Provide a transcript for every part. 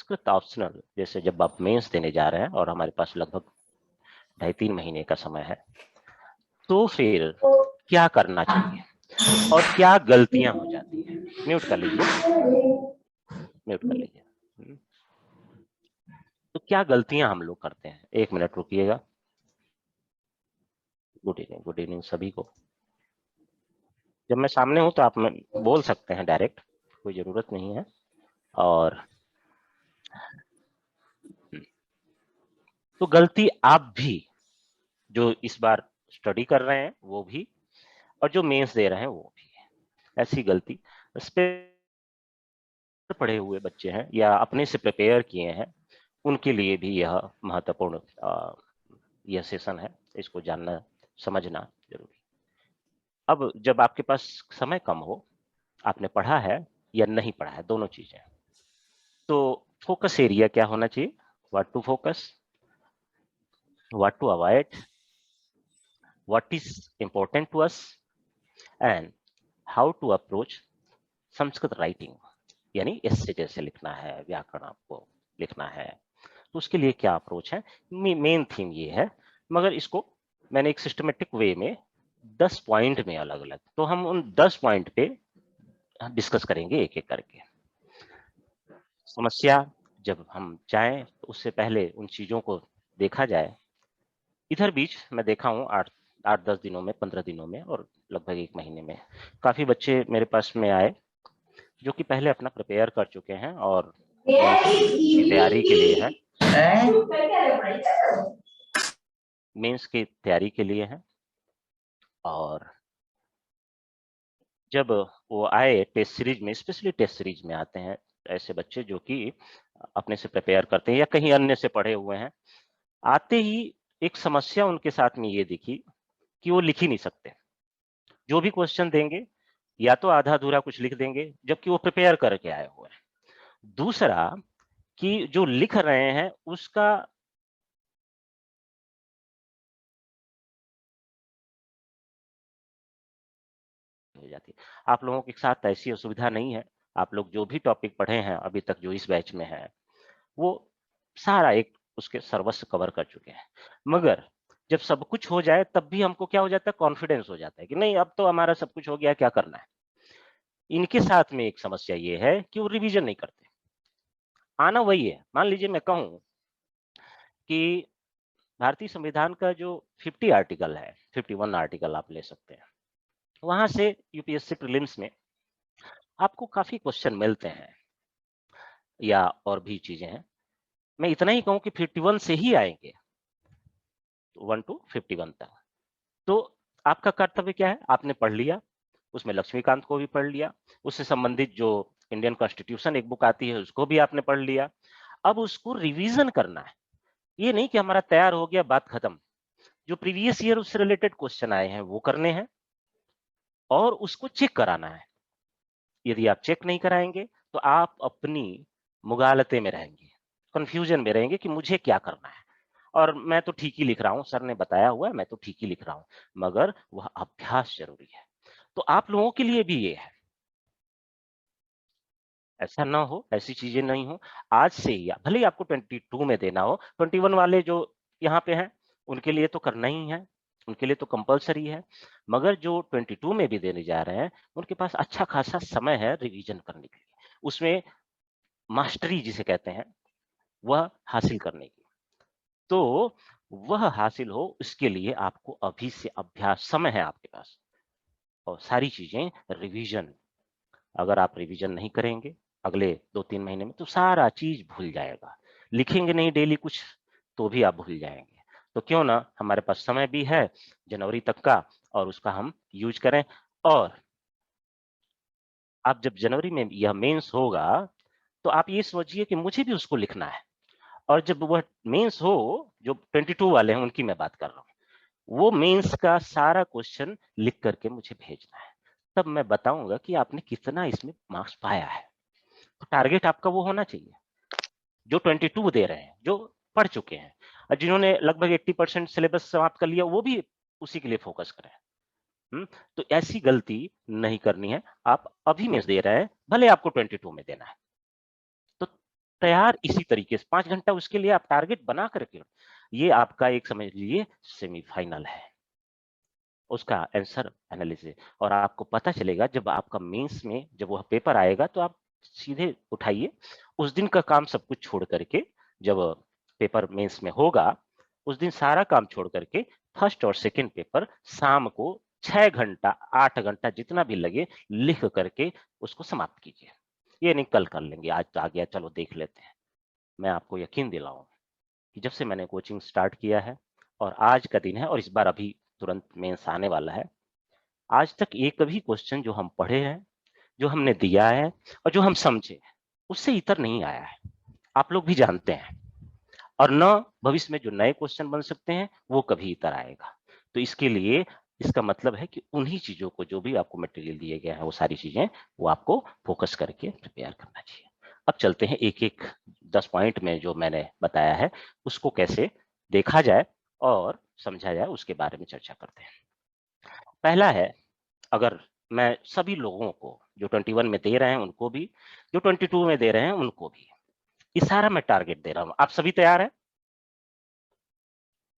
Sanskrit optional, जैसे जब आप मेंस देने जा रहे हैं और हमारे पास लगभग 2.5-3 महीने का समय है, तो फिर क्या करना चाहिए और क्या गलतियां हो जाती हैं? म्यूट कर लीजिए, म्यूट कर लीजिए। तो क्या गलतियां हम लोग करते हैं? 1 मिनट रुकिएगा। गुड इवनिंग सभी को। जब मैं सामने हूं तो आप बोल सकते हैं डायरेक्ट, कोई जरूरत नहीं है। और तो गलती आप भी, जो इस बार स्टडी कर रहे हैं वो भी, और जो मेंस दे रहे हैं वो भी, ऐसी गलती पढ़े हुए बच्चे हैं या अपने से प्रिपेयर किए हैं, उनके लिए भी यह महत्वपूर्ण यह सेशन है, इसको जानना समझना जरूरी। अब जब आपके पास समय कम हो, आपने पढ़ा है या नहीं पढ़ा है, दोनों चीजें, तो फोकस एरिया क्या होना चाहिए? What to focus, what to avoid, what is important to us, and how to approach Sanskrit writing, यानी इससे जैसे लिखना है, व्याकरण आपको लिखना है, तो उसके लिए क्या अप्रोच है। मेन थीम ये है, मगर इसको मैंने एक सिस्टमेटिक वे में 10 पॉइंट में अलग अलग, तो हम उन 10 पॉइंट पे डिस्कस करेंगे एक एक करके। समस्या जब हम जाएं तो उससे पहले उन चीजों को देखा जाए। इधर बीच मैं देखा हूँ 8-10 दिनों में, 15 दिनों में और लगभग 1 महीने में काफी बच्चे मेरे पास में आए जो कि पहले अपना प्रिपेयर कर चुके हैं और मेंस की तैयारी के लिए है, मेंस की तैयारी के लिए है। और जब वो आए टेस्ट सीरीज में, स्पेशली टेस्ट सीरीज में आते हैं ऐसे बच्चे जो कि अपने से प्रिपेयर करते हैं या कहीं अन्य से पढ़े हुए हैं, आते ही एक समस्या उनके साथ में ये दिखी कि वो लिख ही नहीं सकते। जो भी क्वेश्चन देंगे या तो आधा अधूरा कुछ लिख देंगे, जबकि वो प्रिपेयर करके आए हुए हैं। दूसरा कि जो लिख रहे हैं उसका हो जाती है। आप लोगों के साथ ऐसी असुविधा नहीं है। आप लोग जो भी टॉपिक पढ़े हैं अभी तक, जो इस बैच में है, वो सारा एक उसके सर्वस्व कवर कर चुके हैं। मगर जब सब कुछ हो जाए तब भी हमको क्या हो जाता है? कॉन्फिडेंस हो जाता है कि नहीं, अब तो हमारा सब कुछ हो गया, क्या करना है। इनके साथ में एक समस्या ये है कि वो रिवीजन नहीं करते। आना वही है, मान लीजिए मैं कहूं कि भारतीय संविधान का जो 50 आर्टिकल है, 51 आर्टिकल आप ले सकते हैं, वहां से यूपीएससी प्रीलिम्स में आपको काफी क्वेश्चन मिलते हैं या और भी चीजें हैं। मैं इतना ही कहूं कि 51 से ही आएंगे, 1 to 51 तक। तो आपका कर्तव्य क्या है? आपने पढ़ लिया, उसमें लक्ष्मीकांत को भी पढ़ लिया, उससे संबंधित जो इंडियन कॉन्स्टिट्यूशन एक बुक आती है उसको भी आपने पढ़ लिया। अब उसको रिवीजन करना है। ये नहीं कि हमारा तैयार हो गया, बात खत्म। जो प्रीवियस ईयर उससे रिलेटेड क्वेश्चन आए हैं वो करने हैं और उसको चेक कराना है। यदि आप चेक नहीं कराएंगे तो आप अपनी मुगालते में रहेंगे, कंफ्यूजन में रहेंगे कि मुझे क्या करना है। और मैं तो ठीक ही लिख रहा हूँ, सर ने बताया हुआ है, मैं तो ठीक ही लिख रहा हूँ, मगर वह अभ्यास जरूरी है। तो आप लोगों के लिए भी ये है, ऐसा ना हो, ऐसी चीजें नहीं हो। आज से ही भले ही आपको 22 में देना हो, 21 वाले जो यहाँ पे हैं उनके लिए तो करना ही है, उनके लिए तो कंपलसरी है। मगर जो 22 में भी देने जा रहे हैं उनके पास अच्छा खासा समय है रिवीजन करने के लिए, उसमें मास्टरी जिसे कहते हैं वह हासिल करने की। तो वह हासिल हो इसके लिए आपको अभी से अभ्यास, समय है आपके पास, और सारी चीजें रिवीजन। अगर आप रिवीजन नहीं करेंगे अगले 2-3 महीने में तो सारा चीज भूल जाएगा। लिखेंगे नहीं डेली कुछ तो भी आप भूल जाएंगे। तो क्यों ना, हमारे पास समय भी है जनवरी तक का, और उसका हम यूज करें। और आप जब जनवरी में यह मेंस होगा तो आप ये सोचिए कि मुझे भी उसको लिखना है। और जब वह मेंस हो, जो 22 वाले हैं उनकी मैं बात कर रहा हूँ, वो मेंस का सारा क्वेश्चन लिख करके मुझे भेजना है। तब मैं बताऊंगा कि आपने कितना इसमें मार्क्स पाया है। तो टारगेट आपका वो होना चाहिए जो 22 दे रहे हैं, जो पढ़ चुके हैं, और जिन्होंने लगभग 80% सिलेबस समाप्त कर लिया वो भी उसी के लिए फोकस करें। तो ऐसी गलती नहीं करनी है। आप अभी मेंस दे रहे हैं, भले आपको 22 में देना है, तो तैयार इसी तरीके से 5 घंटा उसके लिए आप टारगेट बना करके, ये आपका एक समझ लीजिए सेमीफाइनल है, उसका आंसर एनालिसिस। और आपको पता चलेगा जब आपका मेंस में जब वह पेपर आएगा तो आप सीधे उठाइए, उस दिन का काम सब कुछ छोड़ करके, जब पेपर मेंस में होगा उस दिन सारा काम छोड़ करके फर्स्ट और सेकंड पेपर शाम को 6 घंटा 8 घंटा जितना भी लगे लिख करके उसको समाप्त कीजिए। ये नहीं कल कर लेंगे, आज तो आ गया चलो देख लेते हैं। मैं आपको यकीन दिलाऊं कि जब से मैंने कोचिंग स्टार्ट किया है और आज का दिन है और इस बार अभी तुरंत मेंस आने वाला है, आज तक एक भी क्वेश्चन जो हम पढ़े हैं, जो हमने दिया है और जो हम समझे, उससे इतर नहीं आया है। आप लोग भी जानते हैं, और न भविष्य में जो नए क्वेश्चन बन सकते हैं वो कभी इतर आएगा। तो इसके लिए इसका मतलब है कि उन्हीं चीजों को जो भी आपको मटेरियल दिए गए हैं वो सारी चीजें वो आपको फोकस करके प्रिपेयर करना चाहिए। अब चलते हैं एक एक 10 पॉइंट में जो मैंने बताया है उसको कैसे देखा जाए और समझा जाए, उसके बारे में चर्चा करते हैं। पहला है, अगर मैं सभी लोगों को जो 21 में दे रहे हैं उनको भी, जो 22 में दे रहे हैं उनको भी, ये सारा मैं टारगेट दे रहा हूं। आप सभी तैयार हैं?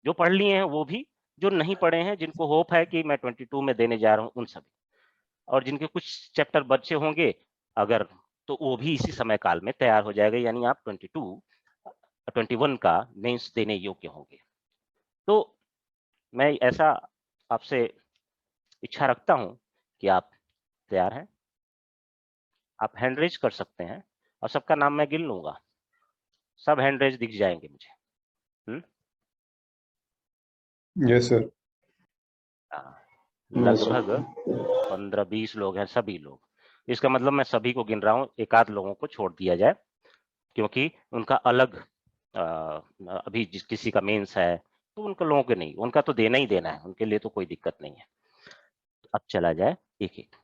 जो पढ़ लिए हैं वो भी, जो नहीं पढ़े हैं जिनको होप है कि मैं 22 में देने जा रहा हूं उन सभी, और जिनके कुछ चैप्टर बच्चे होंगे अगर, तो वो भी इसी समय काल में तैयार हो जाएगा, यानी आप 21 का मेंस देने योग्य होंगे। तो मैं ऐसा आपसे इच्छा रखता हूं कि आप तैयार हैं। आप हैंड रेज कर सकते हैं और सबका नाम मैं गिन लूंगा, सब हैंड रेज दिख जाएंगे मुझे। Yes sir. लगभग 15-20 लोग हैं, सभी लोग। इसका मतलब मैं सभी को गिन रहा हूँ, एक आध लोगों को छोड़ दिया जाए क्योंकि उनका अलग अभी जिस किसी का मेंस है तो उनका लोगों के नहीं, उनका तो देना ही देना है, उनके लिए तो कोई दिक्कत नहीं है। अब चला जाए एक एक।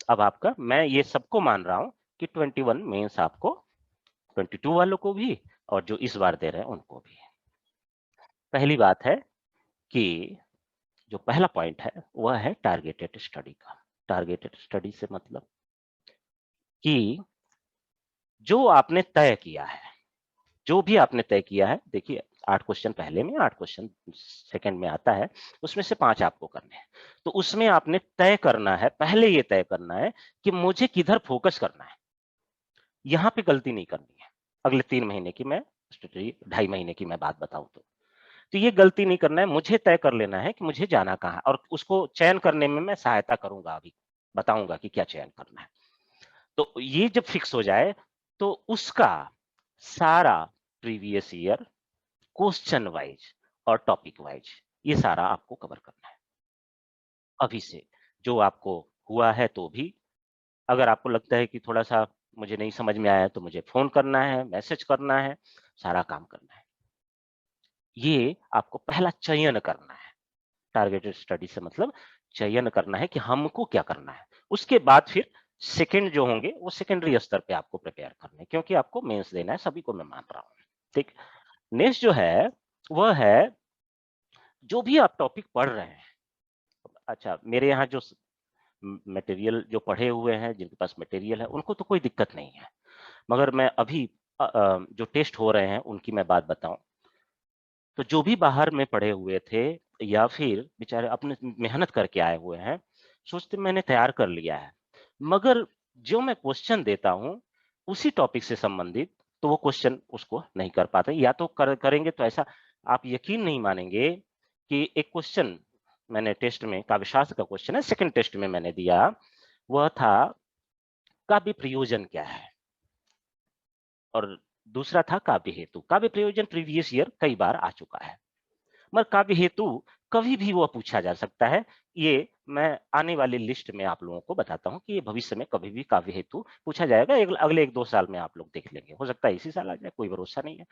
अब आपका मैं ये सबको मान रहा हूँ कि 21 मेंस आपको, 22 वालों को भी और जो इस बार दे रहे हैं उनको भी। पहली बात है कि जो पहला पॉइंट है वह है टारगेटेड स्टडी का। टारगेटेड स्टडी से मतलब कि जो आपने तय किया है, जो भी आपने तय किया है, देखिए 8 क्वेश्चन पहले में, 8 क्वेश्चन सेकंड में आता है, उसमें से 5 आपको करने हैं। तो उसमें आपने तय करना है, पहले ये तय करना है कि मुझे किधर फोकस करना है। यहां पे गलती नहीं करनी है। अगले 3 महीने की मैं, 2.5 महीने की मैं बात बताऊं तो ये गलती नहीं करना है। मुझे तय कर लेना है कि मुझे जाना कहाँ है, और उसको चयन करने में मैं सहायता करूंगा, अभी बताऊंगा कि क्या चयन करना है। तो ये जब फिक्स हो जाए तो उसका सारा प्रीवियस ईयर क्वेश्चन वाइज और टॉपिक वाइज ये सारा आपको कवर करना है अभी से, जो आपको हुआ है। तो भी अगर आपको लगता है कि थोड़ा सा मुझे नहीं समझ में आया तो मुझे फोन करना है, मैसेज करना है, सारा काम करना है। ये आपको पहला चयन करना है। टारगेटेड स्टडी से मतलब चयन करना है कि हमको क्या करना है। उसके बाद फिर सेकंड जो होंगे वो सेकेंडरी स्तर पे आपको प्रिपेयर करने हैं, क्योंकि आपको मेंस देना है, सभी को मैं मान रहा हूँ। ठीक। नेक्स्ट जो है वह है जो भी आप टॉपिक पढ़ रहे हैं। अच्छा, मेरे यहाँ जो मटेरियल जो पढ़े हुए हैं, जिनके पास मटेरियल है, उनको तो कोई दिक्कत नहीं है, मगर मैं अभी जो टेस्ट हो रहे हैं उनकी मैं बात बताऊं तो जो भी बाहर में पढ़े हुए थे या फिर बेचारे अपने मेहनत करके आए हुए हैं, सोचते मैंने तैयार कर लिया है, मगर जो मैं क्वेश्चन देता हूं उसी टॉपिक से संबंधित, तो वो क्वेश्चन उसको नहीं कर पाते, या तो करेंगे तो ऐसा आप यकीन नहीं मानेंगे कि एक क्वेश्चन मैंने टेस्ट में, काव्यशास्त्र का क्वेश्चन है, सेकंड टेस्ट में मैंने दिया, वह था काव्य प्रयोजन क्या है, और दूसरा था काव्य हेतु। काव्य प्रयोजन प्रीवियस ईयर कई बार आ चुका है, मगर काव्य हेतु कभी भी वो पूछा जा सकता है। ये मैं आने वाली लिस्ट में आप लोगों को बताता हूँ कि ये भविष्य में कभी भी काव्य हेतु पूछा जाएगा। अगले 1-2 साल में आप लोग देख लेंगे, हो सकता है इसी साल आ जाए, कोई भरोसा नहीं है।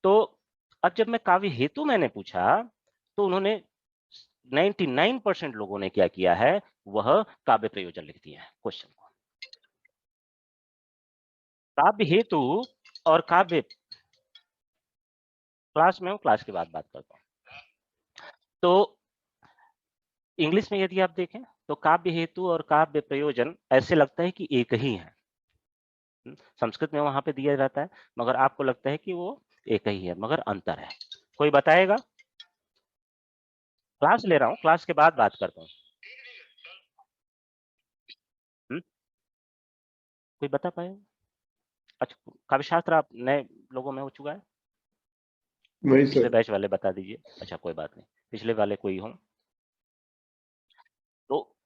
तो अब जब मैं काव्य हेतु मैंने पूछा तो उन्होंने 99% लोगों ने क्या किया है, वह काव्य प्रयोजन लिख दिया है क्वेश्चन को। काव्य हेतु और काव्य, क्लास में हूँ, क्लास के बाद बात करता हूँ। तो इंग्लिश में यदि आप देखें तो काव्य हेतु और काव्य प्रयोजन ऐसे लगता है कि एक ही है, संस्कृत में वहाँ पे दिया रहता है, मगर आपको लगता है कि वो एक ही है, मगर अंतर है। कोई बताएगा? क्लास ले रहा हूँ, क्लास के बाद बात करता हूँ। हुँ, कोई बता पाएगा? अच्छा, काव्य शास्त्र आप नए लोगों में हो चुका है? वही पिछले सर। बैच वाले बता दीजिए। अच्छा, कोई बात नहीं, पिछले वाले कोई हों, तो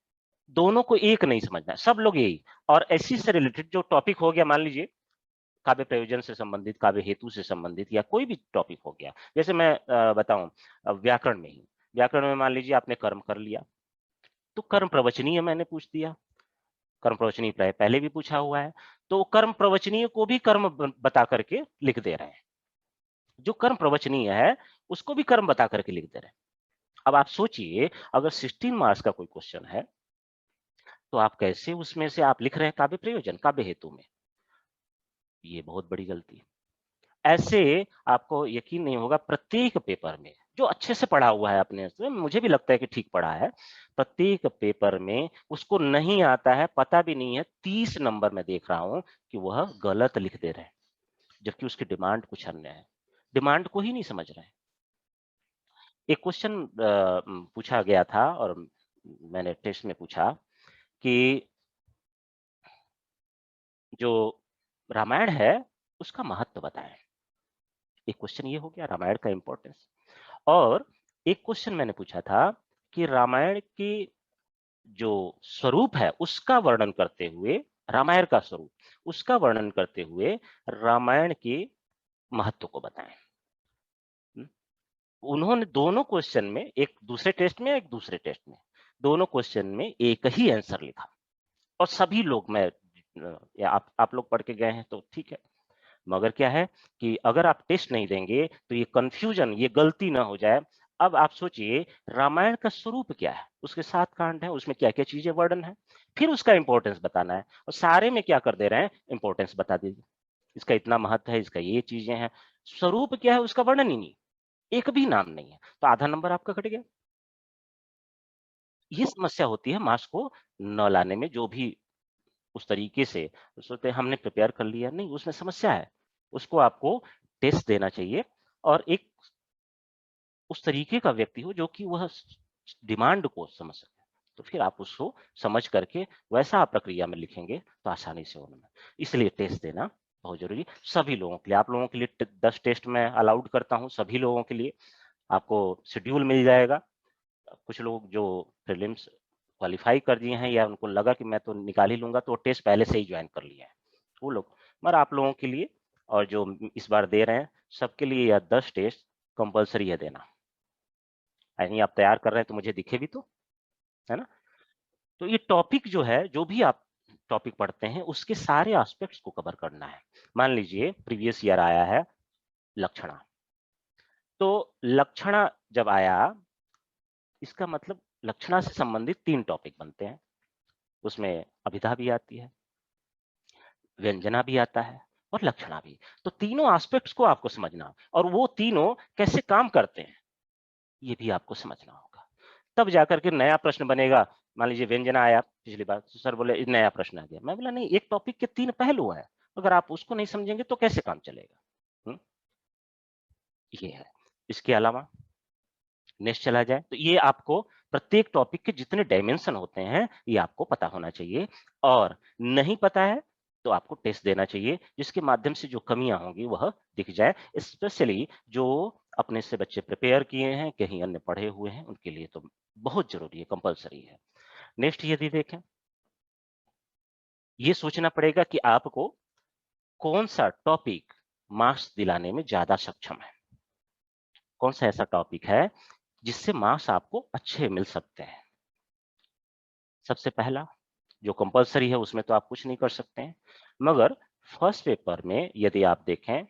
दोनों को एक नहीं समझना है, सब लोग यही। और इसी से रिलेटेड जो टॉपिक हो गया, मान लीजिए काव्य प्रयोजन से संबंधित, काव्य हेतु से संबंधित या कोई भी टॉपिक हो गया। जैसे मैं बताऊँ व्याकरण में ही, व्याकरण में मान लीजिए आपने कर्म कर लिया, तो कर्म प्रवचनीय मैंने पूछ दिया, कर्म प्रवचनीय पहले भी पूछा हुआ है, तो कर्म प्रवचनीय को भी कर्म बता करके लिख दे रहे हैं। जो कर्म प्रवचनीय है, उसको भी कर्म बता करके लिख दे रहे हैं। अब आप सोचिए, अगर 16 मार्क्स का कोई क्वेश्चन है, तो आप कैसे उसमें से आप लिख रहे हैं काव्य प्रयोजन, काव्य हेतु में? ये बहुत बड़ी गलती है। ऐसे आपको यकीन नहीं होगा, प्रत्येक पेपर में जो अच्छे से पढ़ा हुआ है अपने से, मुझे भी लगता है कि ठीक पढ़ा है, प्रत्येक पेपर में उसको नहीं आता है, पता भी नहीं है, 30 नंबर में देख रहा हूं कि वह गलत लिख दे रहे हैं, जबकि उसकी डिमांड कुछ अन्य है, डिमांड को ही नहीं समझ रहे हैं। एक क्वेश्चन पूछा गया था और मैंने टेस्ट में पूछा कि जो रामायण है उसका महत्व बताएं। एक क्वेश्चन ये हो गया रामायण का इंपॉर्टेंस। और एक क्वेश्चन मैंने पूछा था कि रामायण की जो स्वरूप है उसका वर्णन करते हुए, रामायण का स्वरूप उसका वर्णन करते हुए रामायण के महत्व को बताएं। हम्म, उन्होंने दोनों क्वेश्चन में, एक दूसरे टेस्ट में एक दूसरे टेस्ट में, दोनों क्वेश्चन में एक ही आंसर लिखा। और सभी लोग, मैं या आप लोग पढ़ के गए हैं तो ठीक है, मगर क्या है कि अगर आप टेस्ट नहीं देंगे तो ये कंफ्यूजन, ये गलती ना हो जाए। अब आप सोचिए रामायण का स्वरूप क्या है, उसके 7 कांड हैं, उसमें क्या क्या चीजें वर्णन है, फिर उसका इंपॉर्टेंस बताना है, और सारे में क्या कर दे रहे हैं, इंपॉर्टेंस बता दीजिए, इसका इतना महत्व है, इसका ये चीजें हैं। स्वरूप क्या है उसका वर्णन ही नहीं, एक भी नाम नहीं है, तो आधा नंबर आपका कट गया। ये समस्या होती है मार्क्स को न लाने में, जो भी उस तरीके से सोचते हैं हमने प्रिपेयर कर लिया, नहीं, उसमें समस्या है। उसको आपको टेस्ट देना चाहिए, और एक उस तरीके का व्यक्ति हो जो कि वह डिमांड को समझ सके, तो फिर आप उसको समझ करके वैसा आप प्रक्रिया में लिखेंगे तो आसानी से होना। इसलिए टेस्ट देना बहुत जरूरी, सभी लोगों के लिए। आप लोगों के लिए 10 टेस्ट मैं अलाउड करता हूँ, सभी लोगों के लिए आपको शेड्यूल मिल जाएगा। कुछ लोग जो प्रीलिम्स क्वालिफाई कर दिए हैं या उनको लगा कि मैं तो निकाल ही लूंगा, तो टेस्ट पहले से ही ज्वाइन कर लिए हैं वो लोग, मगर आप लोगों के लिए और जो इस बार दे रहे हैं सबके लिए यह 10 टेस्ट कंपलसरी है देना। यानी आप तैयार कर रहे हैं तो मुझे दिखे भी तो, है ना? तो ये टॉपिक जो है, जो भी आप टॉपिक पढ़ते हैं उसके सारे एस्पेक्ट्स को कवर करना है। मान लीजिए प्रीवियस ईयर आया है लक्षणा, तो लक्षणा जब आया, इसका मतलब लक्षणा से संबंधित 3 टॉपिक बनते हैं, उसमें अभिधा भी आती है, व्यंजना भी आता है और लक्षणा भी। तो तीनों एस्पेक्ट्स को आपको समझना, और वो तीनों कैसे काम करते हैं ये भी आपको समझना होगा। तब जाकर के नया प्रश्न बनेगा। मान लीजिए व्यंजना आया पिछली बार, तो सर बोले नया प्रश्न आ गया, मैं बोला नहीं, एक टॉपिक के 3 पहलू हैं, अगर आप उसको नहीं समझेंगे तो कैसे काम चलेगा। ये है। इसके अलावा नेक्स्ट चला जाए तो ये आपको प्रत्येक टॉपिक के जितने डायमेंशन होते हैं ये आपको पता होना चाहिए, और नहीं पता है तो आपको टेस्ट देना चाहिए, जिसके माध्यम से जो कमियां होंगी वह दिख जाए। स्पेशली जो अपने से बच्चे प्रिपेयर किए हैं, कहीं अन्य पढ़े हुए हैं, उनके लिए तो बहुत जरूरी है, कंपलसरी है। नेक्स्ट यदि देखें, ये सोचना पड़ेगा कि आपको कौन सा टॉपिक मार्क्स दिलाने में ज्यादा सक्षम है, कौन सा ऐसा टॉपिक है जिससे मार्क्स आपको अच्छे मिल सकते हैं। सबसे पहला जो कंपलसरी है उसमें तो आप कुछ नहीं कर सकते हैं, मगर फर्स्ट पेपर में यदि आप देखें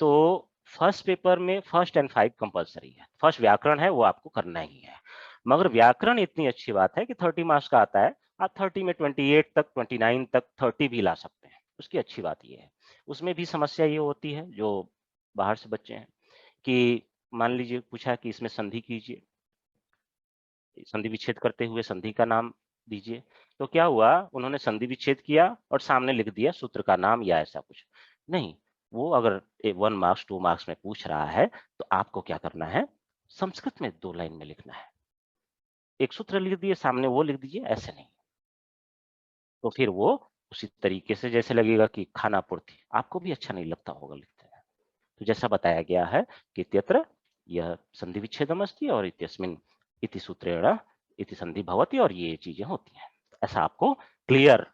तो फर्स्ट पेपर में फर्स्ट एंड 5 कंपलसरी है। फर्स्ट व्याकरण है, वो आपको करना ही है, मगर व्याकरण इतनी अच्छी बात है कि 30 मार्क्स का आता है, आप 30 में 28 तक, 29 तक, 30 भी ला सकते हैं। उसकी अच्छी बात ये है। उसमें भी समस्या ये होती है जो बाहर से बच्चे हैं कि मान लीजिए पूछा कि इसमें संधि कीजिए, संधि विच्छेद करते हुए संधि का नाम दीजिए। तो क्या हुआ, उन्होंने संधि विच्छेद किया और सामने लिख दिया सूत्र का नाम या ऐसा कुछ। नहीं, वो अगर 1 मार्क्स 2 मार्क्स में पूछ रहा है तो आपको क्या करना है, संस्कृत में 2 लाइन में लिखना है। एक सूत्र लिख दिए, सामने वो लिख दीजिए, ऐसे नहीं। तो फिर वो उसी तरीके से जैसे लगेगा कि खाना पूर्ति, आपको भी अच्छा नहीं लगता होगा लिखते हैं। तो जैसा बताया गया है कि इत्यत्र यह संधि विच्छेदमस्ति और इत्यस्मिन् इति सूत्रेण इति संधि भवति, और ये चीजें होती हैं। ऐसा आपको क्लियर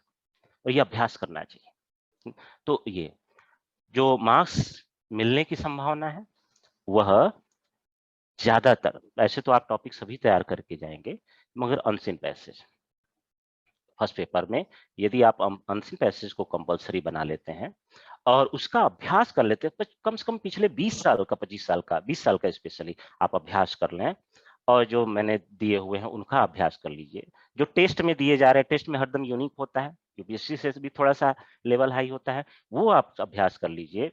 और ये अभ्यास करना चाहिए। तो ये जो मार्क्स मिलने की संभावना है वह ज्यादातर, ऐसे तो आप टॉपिक सभी तैयार करके जाएंगे, मगर अनसीन पैसेज फर्स्ट पेपर में यदि आप अनसीन पैसेज को कंपलसरी बना लेते हैं और उसका अभ्यास कर लेते हैं, कम से कम पिछले 20 साल का, 25 साल का, 20 साल का स्पेशली आप अभ्यास कर लें, और जो मैंने दिए हुए हैं उनका अभ्यास कर लीजिए। जो टेस्ट में दिए जा रहे हैं, टेस्ट में हरदम यूनिक होता है, यूपीएससी से भी थोड़ा सा लेवल हाई होता है, वो आप अभ्यास कर लीजिए।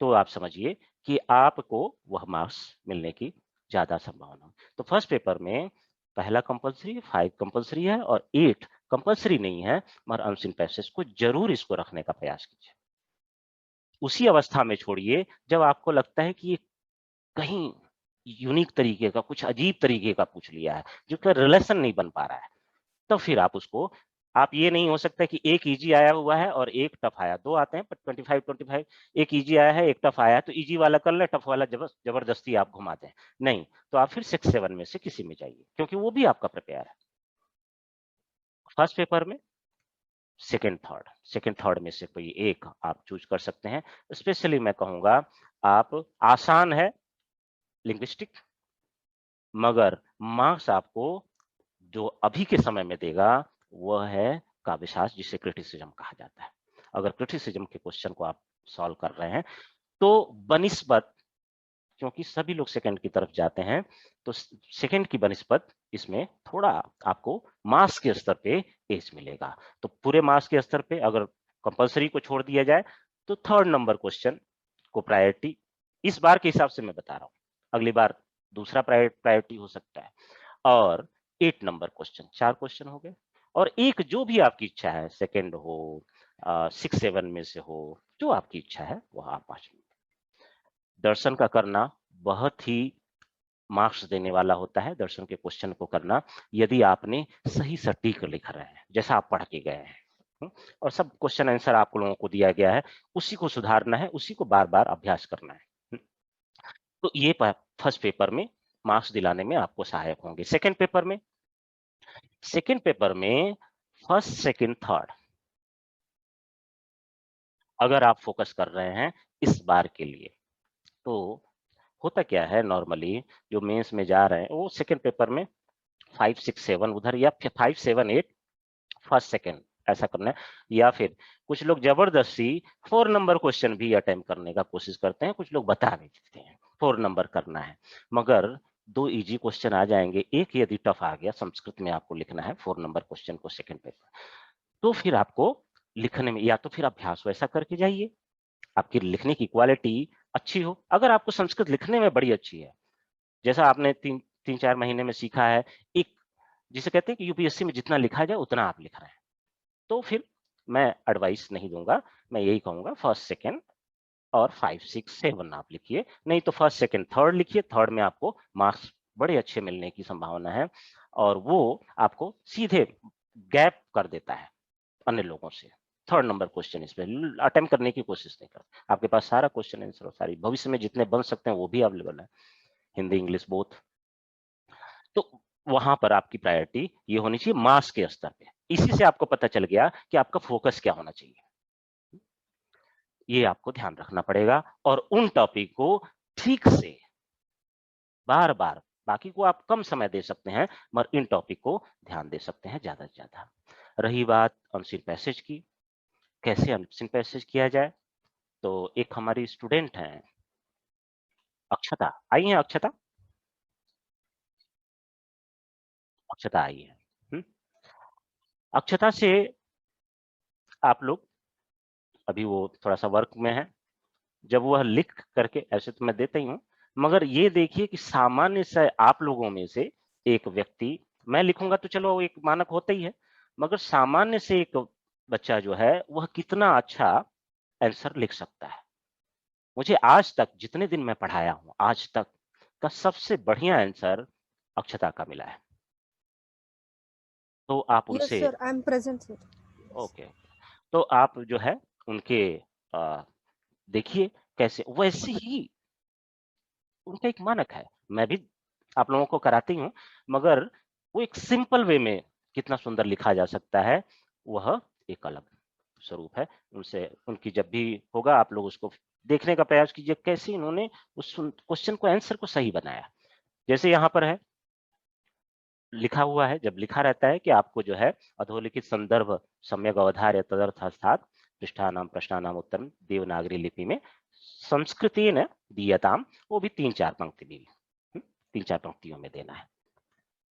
तो आप समझिए कि आपको वह मार्क्स मिलने की ज्यादा संभावना। तो फर्स्ट पेपर में पहला कंपलसरी, 5 कंपलसरी है और 8 कंपलसरी नहीं है, मगर अनसीन पैसेज को जरूर इसको रखने का प्रयास कीजिए। उसी अवस्था में छोड़िए जब आपको लगता है कि ये कहीं यूनिक तरीके का, कुछ अजीब तरीके का पूछ लिया है, जो कि रिलेशन नहीं बन पा रहा है, तो फिर आप उसको, आप ये नहीं हो सकता कि एक इजी आया हुआ है और एक टफ आया, 2 आते हैं 25 एक इजी आया है एक टफ आया है, तो इजी वाला कर ले, टफ वाला जबरदस्ती आप घुमाते हैं, नहीं तो आप फिर 6 7 में से किसी में जाइए, क्योंकि वो भी आपका प्रिपेयर है। फर्स्ट पेपर में सेकंड थर्ड में से कोई एक आप चूज कर सकते हैं। स्पेशली मैं कहूंगा आप, आसान है लिंग्विस्टिक, मगर मार्क्स आपको जो अभी के समय में देगा वह है काव्यशास्त्र, जिसे क्रिटिसिज्म कहा जाता है। अगर क्रिटिसिज्म के क्वेश्चन को आप सॉल्व कर रहे हैं तो बनिस्बत, क्योंकि सभी लोग सेकंड की तरफ जाते हैं, तो सेकंड की बनिस्बत इसमें थोड़ा आपको मार्क्स के स्तर पे एज मिलेगा। तो पूरे मार्क्स के स्तर पे अगर कंपलसरी को छोड़ दिया जाए तो थर्ड नंबर क्वेश्चन को प्रायोरिटी, इस बार के हिसाब से मैं बता रहा हूं, अगली बार दूसरा प्रायोरिटी हो सकता है। और 8 नंबर क्वेश्चन, 4 क्वेश्चन हो गए, और एक जो भी आपकी इच्छा है, सेकंड हो 6 7 में से हो, जो आपकी इच्छा है वह आप 5 दर्शन का करना बहुत ही मार्क्स देने वाला होता है। दर्शन के क्वेश्चन को करना, यदि आपने सही सटीक लिख रहे हैं जैसा आप पढ़ के गए हैं, और सब क्वेश्चन आंसर आप लोगों को दिया गया है, उसी को सुधारना है, उसी को बार बार अभ्यास करना है। तो ये फर्स्ट पेपर में मार्क्स दिलाने में आपको सहायक होंगे। सेकंड पेपर में फर्स्ट सेकंड थर्ड अगर आप फोकस कर रहे हैं इस बार के लिए, तो होता क्या है, नॉर्मली जो मेंस में जा रहे हैं वो सेकंड पेपर में 5 6 7 उधर, या 5 7 8 फर्स्ट सेकंड ऐसा करना है, या फिर कुछ लोग जबरदस्ती 4 नंबर क्वेश्चन भी अटेम्प्ट करने का कोशिश करते हैं, कुछ लोग बता भी देते हैं 4 नंबर करना है, मगर 2 इजी क्वेश्चन आ जाएंगे, एक यदि टफ आ गया, संस्कृत में आपको लिखना है 4 नंबर क्वेश्चन को सेकंड पेपर, तो फिर आपको लिखने में, या तो फिर अभ्यास वैसा करके जाइए, आपकी लिखने की क्वालिटी अच्छी हो। अगर आपको संस्कृत लिखने में बड़ी अच्छी है, जैसा आपने 3 4 महीने में सीखा है, एक जिसे कहते हैं कि यूपीएससी में जितना लिखा जाए उतना आप लिख रहे हैं, तो फिर मैं एडवाइस नहीं दूंगा, मैं यही कहूंगा फर्स्ट सेकंड और 5 6 7 आप लिखिए, नहीं तो फर्स्ट सेकंड थर्ड लिखिए, थर्ड में आपको मार्क्स बड़े अच्छे मिलने की संभावना है, और वो आपको सीधे गैप कर देता है अन्य लोगों से। थर्ड नंबर क्वेश्चन इस पे अटेम्प्ट करने की कोशिश नहीं करते, आपके पास सारा क्वेश्चन आंसर और सारी भविष्य में जितने बन सकते हैं वो भी अवेलेबल है, हिंदी इंग्लिश बोथ। तो वहां पर आपकी प्रायोरिटी ये होनी चाहिए मास के स्तर पे। इसी से आपको पता चल गया कि आपका फोकस क्या होना चाहिए, ये आपको ध्यान रखना पड़ेगा, और उन टॉपिक को ठीक से बार बार, बाकी को आप कम समय दे सकते हैं मगर इन टॉपिक को ध्यान दे सकते हैं ज्यादा से ज्यादा। रही बात अनसीन पैसेज की, कैसे अनसीन पैसेज किया जाए, तो एक हमारी स्टूडेंट हैं अक्षता, आई है अक्षता, अक्षता आई है। अक्षता से आप लोग, अभी वो थोड़ा सा वर्क में है, जब वह लिख करके, ऐसे तो मैं देता ही हूँ, मगर ये देखिए कि सामान्य से आप लोगों में से एक व्यक्ति, मैं लिखूंगा तो चलो एक मानक होता ही है, मगर सामान्य से एक बच्चा जो है वह कितना अच्छा आंसर लिख सकता है। मुझे आज तक जितने दिन मैं पढ़ाया हूँ, आज तक का सबसे बढ़िया आंसर अक्षता का मिला है। तो आप Yes, उनसे sir. I'm present, sir. Okay, तो आप जो है उनके देखिए कैसे वैसे ही उनका एक मानक है। मैं भी आप लोगों को कराती हूँ, मगर वो एक सिंपल वे में कितना सुंदर लिखा जा सकता है, वह एक अलग स्वरूप है। उनसे उनकी जब भी होगा आप लोग उसको देखने का प्रयास कीजिए, कैसे इन्होंने उस क्वेश्चन को आंसर को सही बनाया। जैसे यहाँ पर है, लिखा हुआ है, जब लिखा रहता है कि आपको जो है अधोलिखित संदर्भ सम्यक अवधार्य तदर्थ अर्थात पृष्ठानाम प्रश्नानाम उत्तरम देवनागरी लिपि में संस्कृतेन दीयताम, वो भी 3-4 पंक्ति भी 3-4 पंक्तियों में देना है।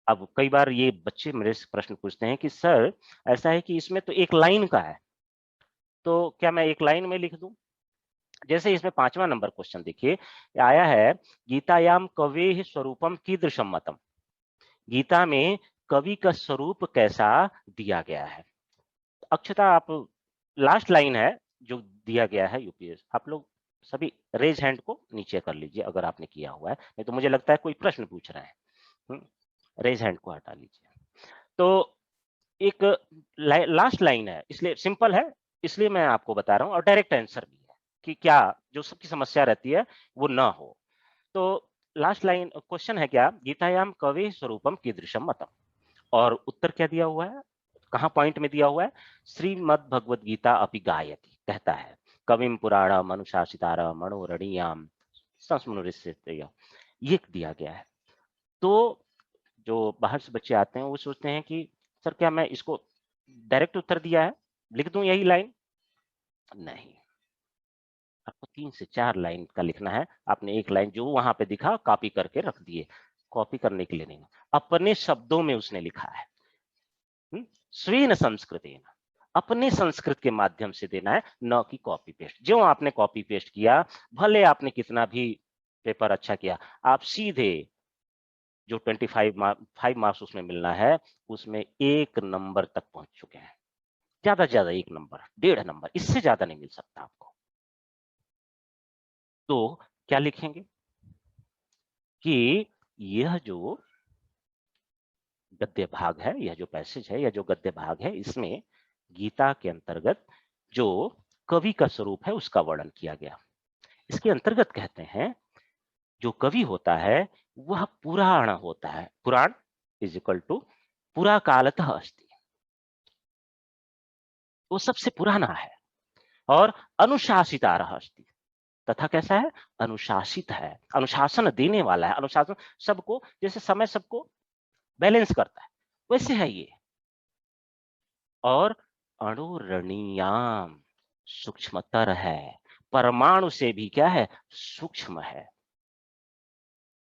अब कई बार ये बच्चे मेरे से प्रश्न पूछते हैं कि सर ऐसा है कि इसमें तो एक लाइन का है, तो क्या मैं एक लाइन में लिख दूं? जैसे इसमें 5वां नंबर क्वेश्चन देखिए, आया है गीतायाम कवेः स्वरूपम कीदृशम मतम। गीता में कवि का स्वरूप कैसा दिया गया है। अक्षता आप लास्ट लाइन है जो दिया गया है यूपीएस, आप लोग सभी रेज हैंड को नीचे कर लीजिए अगर आपने किया हुआ है, नहीं तो मुझे लगता है कोई प्रश्न पूछ रहे हैं। रेज हैंड को हटा लीजिए। तो एक लास्ट लाइन है, इसलिए सिंपल है, इसलिए मैं आपको बता रहा हूं, और डायरेक्ट आंसर भी है कि क्या जो सबकी समस्या रहती है वो ना हो। तो लास्ट लाइन क्वेश्चन है क्या, गीतायाम कवि स्वरूपम कीदृशम मतम, और उत्तर क्या दिया हुआ है, कहां पॉइंट में दिया हुआ है, श्रीमद् भगवद गीता अपि गायति, कहता है कविम पुराणम अनुशासितारम मनोरणीयाम संस्मृतिस्यते, ये दिया गया है। तो जो बाहर से बच्चे आते हैं वो सोचते हैं कि सर क्या मैं इसको डायरेक्ट उत्तर दिया है, लिख दूं यही लाइन? नहीं, आपको 3 से 4 लाइन का लिखना है। आपने एक लाइन जो वहां पे दिखा कॉपी करके रख दिए, कॉपी करने के लिए नहीं, अपने शब्दों में उसने लिखा है। स्वेन संस्कृतेन, अपने संस्कृत के माध्यम से देना है, न कि कॉपी पेस्ट। जो आपने कॉपी पेस्ट किया, भले आपने कितना भी पेपर अच्छा किया, आप सीधे जो 5 मार्क्स उसमें मिलना है, उसमें 1 नंबर तक पहुंच चुके हैं। ज्यादा से ज्यादा 1 नंबर, 1.5 नंबर, इससे ज्यादा नहीं मिल सकता आपको। तो क्या लिखेंगे कि यह जो गद्य भाग है, यह जो पैसेज है, यह जो गद्य भाग है, इसमें गीता के अंतर्गत जो कवि का स्वरूप है उसका वर्णन किया गया। इसके अंतर्गत कहते हैं जो कवि होता है वह पुराण होता है। पुराण इज इक्वल टू पुरा कालतः अस्ति, वो सबसे पुराना है। और अनुशासितारः अस्ति, तथा कैसा है, अनुशासित है, अनुशासन देने वाला है। अनुशासन सबको, जैसे समय सबको बैलेंस करता है, वैसे है ये। और अणुरणीयाम, सूक्ष्मतर है, परमाणु से भी क्या है, सूक्ष्म है।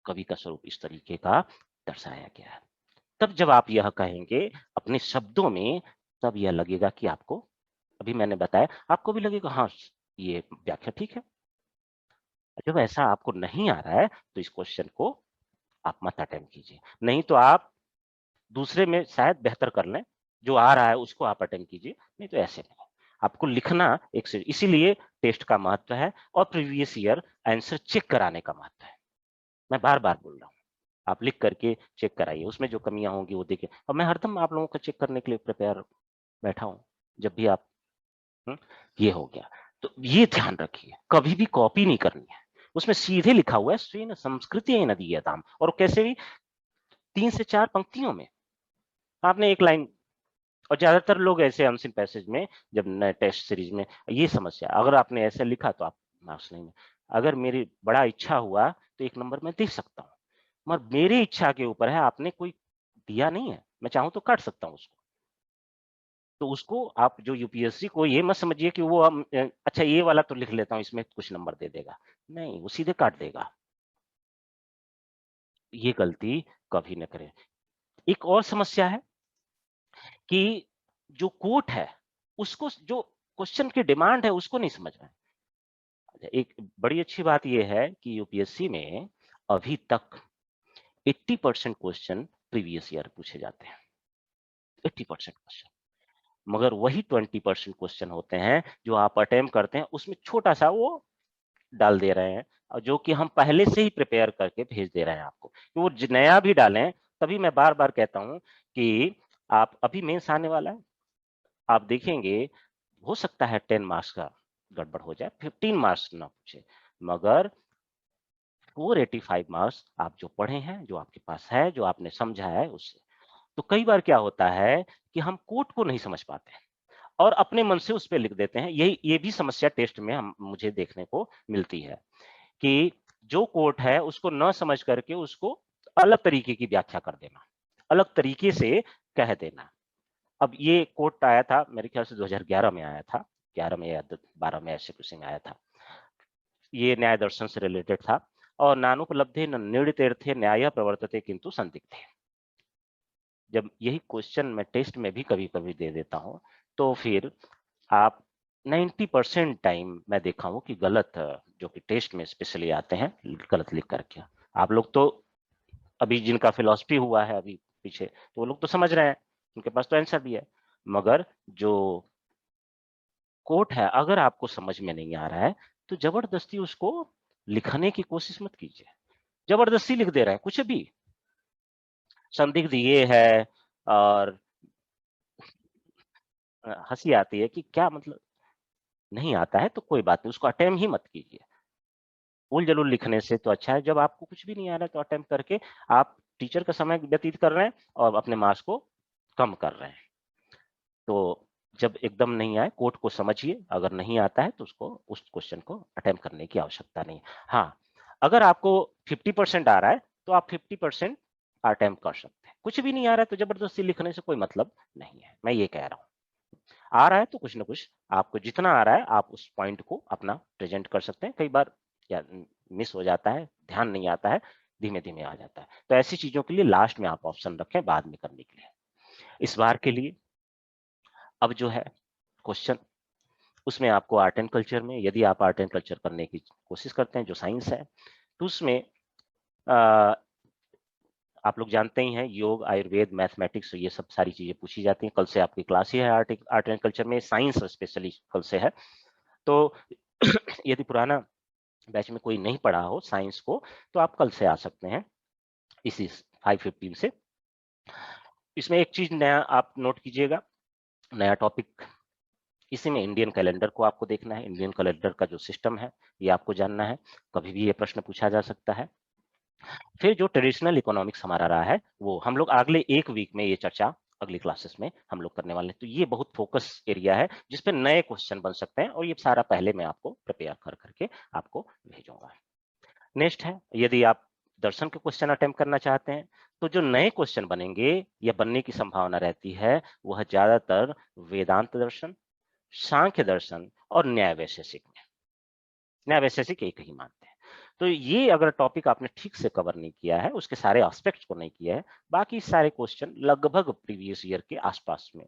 कवि का स्वरूप इस तरीके का दर्शाया गया है। तब जब आप यह कहेंगे अपने शब्दों में, तब यह लगेगा कि आपको, अभी मैंने बताया, आपको भी लगेगा हाँ ये व्याख्या ठीक है। जब ऐसा आपको नहीं आ रहा है तो इस क्वेश्चन को आप मत अटेम्प्ट कीजिए, नहीं तो आप दूसरे में शायद बेहतर कर लें, जो आ रहा है उसको आप अटेम्प्ट कीजिए, नहीं तो ऐसे नहीं। आपको लिखना एक से, इसीलिए टेस्ट का महत्व है और प्रीवियस ईयर आंसर चेक कराने का महत्व है। मैं बार बार बोल रहा हूँ, आप लिख करके चेक कराइए, उसमें जो कमियां होंगी वो देखिए। और मैं हरदम आप लोगों को चेक करने के लिए प्रिपेयर बैठा हूँ, जब भी आप ये हो गया। तो ये ध्यान रखिए, कभी भी कॉपी नहीं करनी है, उसमें सीधे लिखा हुआ है स्वेन संस्कृति न दीयताम, और कैसे भी 3 से 4 पंक्तियों में आपने एक लाइन। और ज्यादातर लोग ऐसे अनसिन पैसेज में, जब नए टेस्ट सीरीज में ये समस्या, अगर आपने ऐसे लिखा तो आप मार्क्स नहीं। अगर मेरी बड़ा इच्छा हुआ तो 1 नंबर मैं दे सकता हूँ, मगर मेरी इच्छा के ऊपर है, आपने कोई दिया नहीं है, मैं चाहूं तो काट सकता हूँ उसको। तो उसको आप जो यूपीएससी को ये मत समझिए कि वो अच्छा ये वाला तो लिख लेता हूँ इसमें कुछ नंबर दे देगा, नहीं, वो सीधे काट देगा। ये गलती कभी न करें। एक और समस्या है कि जो कोट है उसको, जो क्वेश्चन की डिमांड है उसको नहीं समझ रहे हैं। एक बड़ी अच्छी बात यह है कि यूपीएससी में अभी तक 80% क्वेश्चन प्रीवियस ईयर पूछे जाते हैं। 80% क्वेश्चन मगर वही 20% क्वेश्चन होते हैं जो आप अटेम्प्ट करते हैं, उसमें छोटा सा वो डाल दे रहे हैं, और जो कि हम पहले से ही प्रिपेयर करके भेज दे रहे हैं आपको। तो वो नया भी डालें, तभी मैं बार बार कहता हूं कि आप अभी मेंस आने वाला है, आप देखेंगे हो सकता है 10 मार्क्स का गड़बड़ हो जाए, 15 मार्क्स ना पूछे, मगर 485 मार्क्स आप जो पढ़े हैं, जो आपके पास है, जो आपने समझा है उससे। तो कई बार क्या होता है कि हम कोट को नहीं समझ पाते हैं और अपने मन से उस पे लिख देते हैं। ये भी समस्या टेस्ट में हम मुझे देखने को मिलती है कि जो कोट है उसको न समझ करके उसको अलग तरीके की व्याख्या कर देना, अलग तरीके से कह देना। अब ये कोट आया था मेरे ख्याल से 2011 में आया था, 11 में या 12 में ऐसे कुछ आया था। ये न्याय दर्शन से रिलेटेड था, और नानुपलब्धे न निर्णितेर्थे न्याय प्रवर्तते किंतु संदिग्धे। जब यही क्वेश्चन मैं टेस्ट में भी कभी-कभी दे देता हूँ, तो फिर आप 90% टाइम मैं देखा हूँ कि गलत, जो कि टेस्ट में स्पेशली आते हैं, गलत लिख करके। आप लोग तो अभी जिनका फिलॉसफी हुआ है अभी पीछे, तो वो लोग तो समझ रहे हैं, उनके पास तो आंसर भी है। मगर जो कोट है, अगर आपको समझ में नहीं आ रहा है, तो जबरदस्ती उसको लिखने की कोशिश मत कीजिए। जबरदस्ती लिख दे रहे हैं कुछ भी, संदिग्ध ये है, और हँसी आती है कि क्या मतलब, नहीं आता है तो कोई बात नहीं, उसको अटेम्प्ट ही मत कीजिए। उल-जलूल लिखने से तो अच्छा है, जब आपको कुछ भी नहीं आ रहा है तो अटेम्प्ट करके आप टीचर का समय व्यतीत कर रहे हैं और अपने मार्क्स को कम कर रहे हैं। तो जब एकदम नहीं आए, कोट को समझिए, अगर नहीं आता है तो उसको, उस क्वेश्चन को अटेम्प्ट करने की आवश्यकता नहीं है। हाँ, अगर आपको 50% आ रहा है, तो आप 50% अटेम्प्ट कर सकते हैं। कुछ भी नहीं आ रहा है तो जबरदस्ती लिखने से कोई मतलब नहीं है, मैं ये कह रहा हूँ। आ रहा है तो कुछ ना कुछ, आपको जितना आ रहा है आप उस पॉइंट को अपना प्रेजेंट कर सकते हैं। कई बार क्या मिस हो जाता है, ध्यान नहीं आता है, धीमे-धीमे आ जाता है। तो ऐसी चीज़ों के लिए लास्ट में आप ऑप्शन रखें बाद में करने के लिए। इस बार के लिए अब जो है क्वेश्चन, उसमें आपको आर्ट एंड कल्चर में, यदि आप आर्ट एंड कल्चर करने की कोशिश करते हैं जो साइंस है, तो उसमें अ, आप लोग जानते ही हैं योग, आयुर्वेद, मैथमेटिक्स, ये सब सारी चीज़ें पूछी जाती हैं। कल से आपकी क्लास ही है आर्ट एंड कल्चर में, साइंस स्पेशली कल से है। तो यदि पुराना बैच में कोई नहीं पढ़ा हो साइंस को, तो आप कल से आ सकते हैं इसी 5:15 से। इसमें एक चीज़ नया आप नोट कीजिएगा, नया टॉपिक, इसी में इंडियन कैलेंडर को आपको देखना है। इंडियन कैलेंडर का जो सिस्टम है, ये आपको जानना है। कभी भी ये प्रश्न पूछा जा सकता है। फिर जो ट्रेडिशनल इकोनॉमिक्स हमारा रहा है, वो हम लोग अगले 1 वीक में ये चर्चा अगली क्लासेस में हम लोग करने वाले हैं। तो ये बहुत फोकस एरिया है, जिस पे नए क्वेश्चन बन सकते हैं, और ये सारा पहले मैं आपको प्रिपेयर कर करके आपको भेजूँगा। नेक्स्ट है, यदि आप दर्शन के क्वेश्चन अटेम्प्ट करना चाहते हैं, तो जो नए क्वेश्चन बनेंगे या बनने की संभावना रहती है, वह ज़्यादातर वेदांत दर्शन, सांख्य दर्शन और न्याय वैशेषिक में। न्याय वैशेषिक एक ही मानते हैं। तो ये अगर टॉपिक आपने ठीक से कवर नहीं किया है, उसके सारे एस्पेक्ट्स को नहीं किया है, बाकी सारे क्वेश्चन लगभग प्रीवियस ईयर के आसपास में,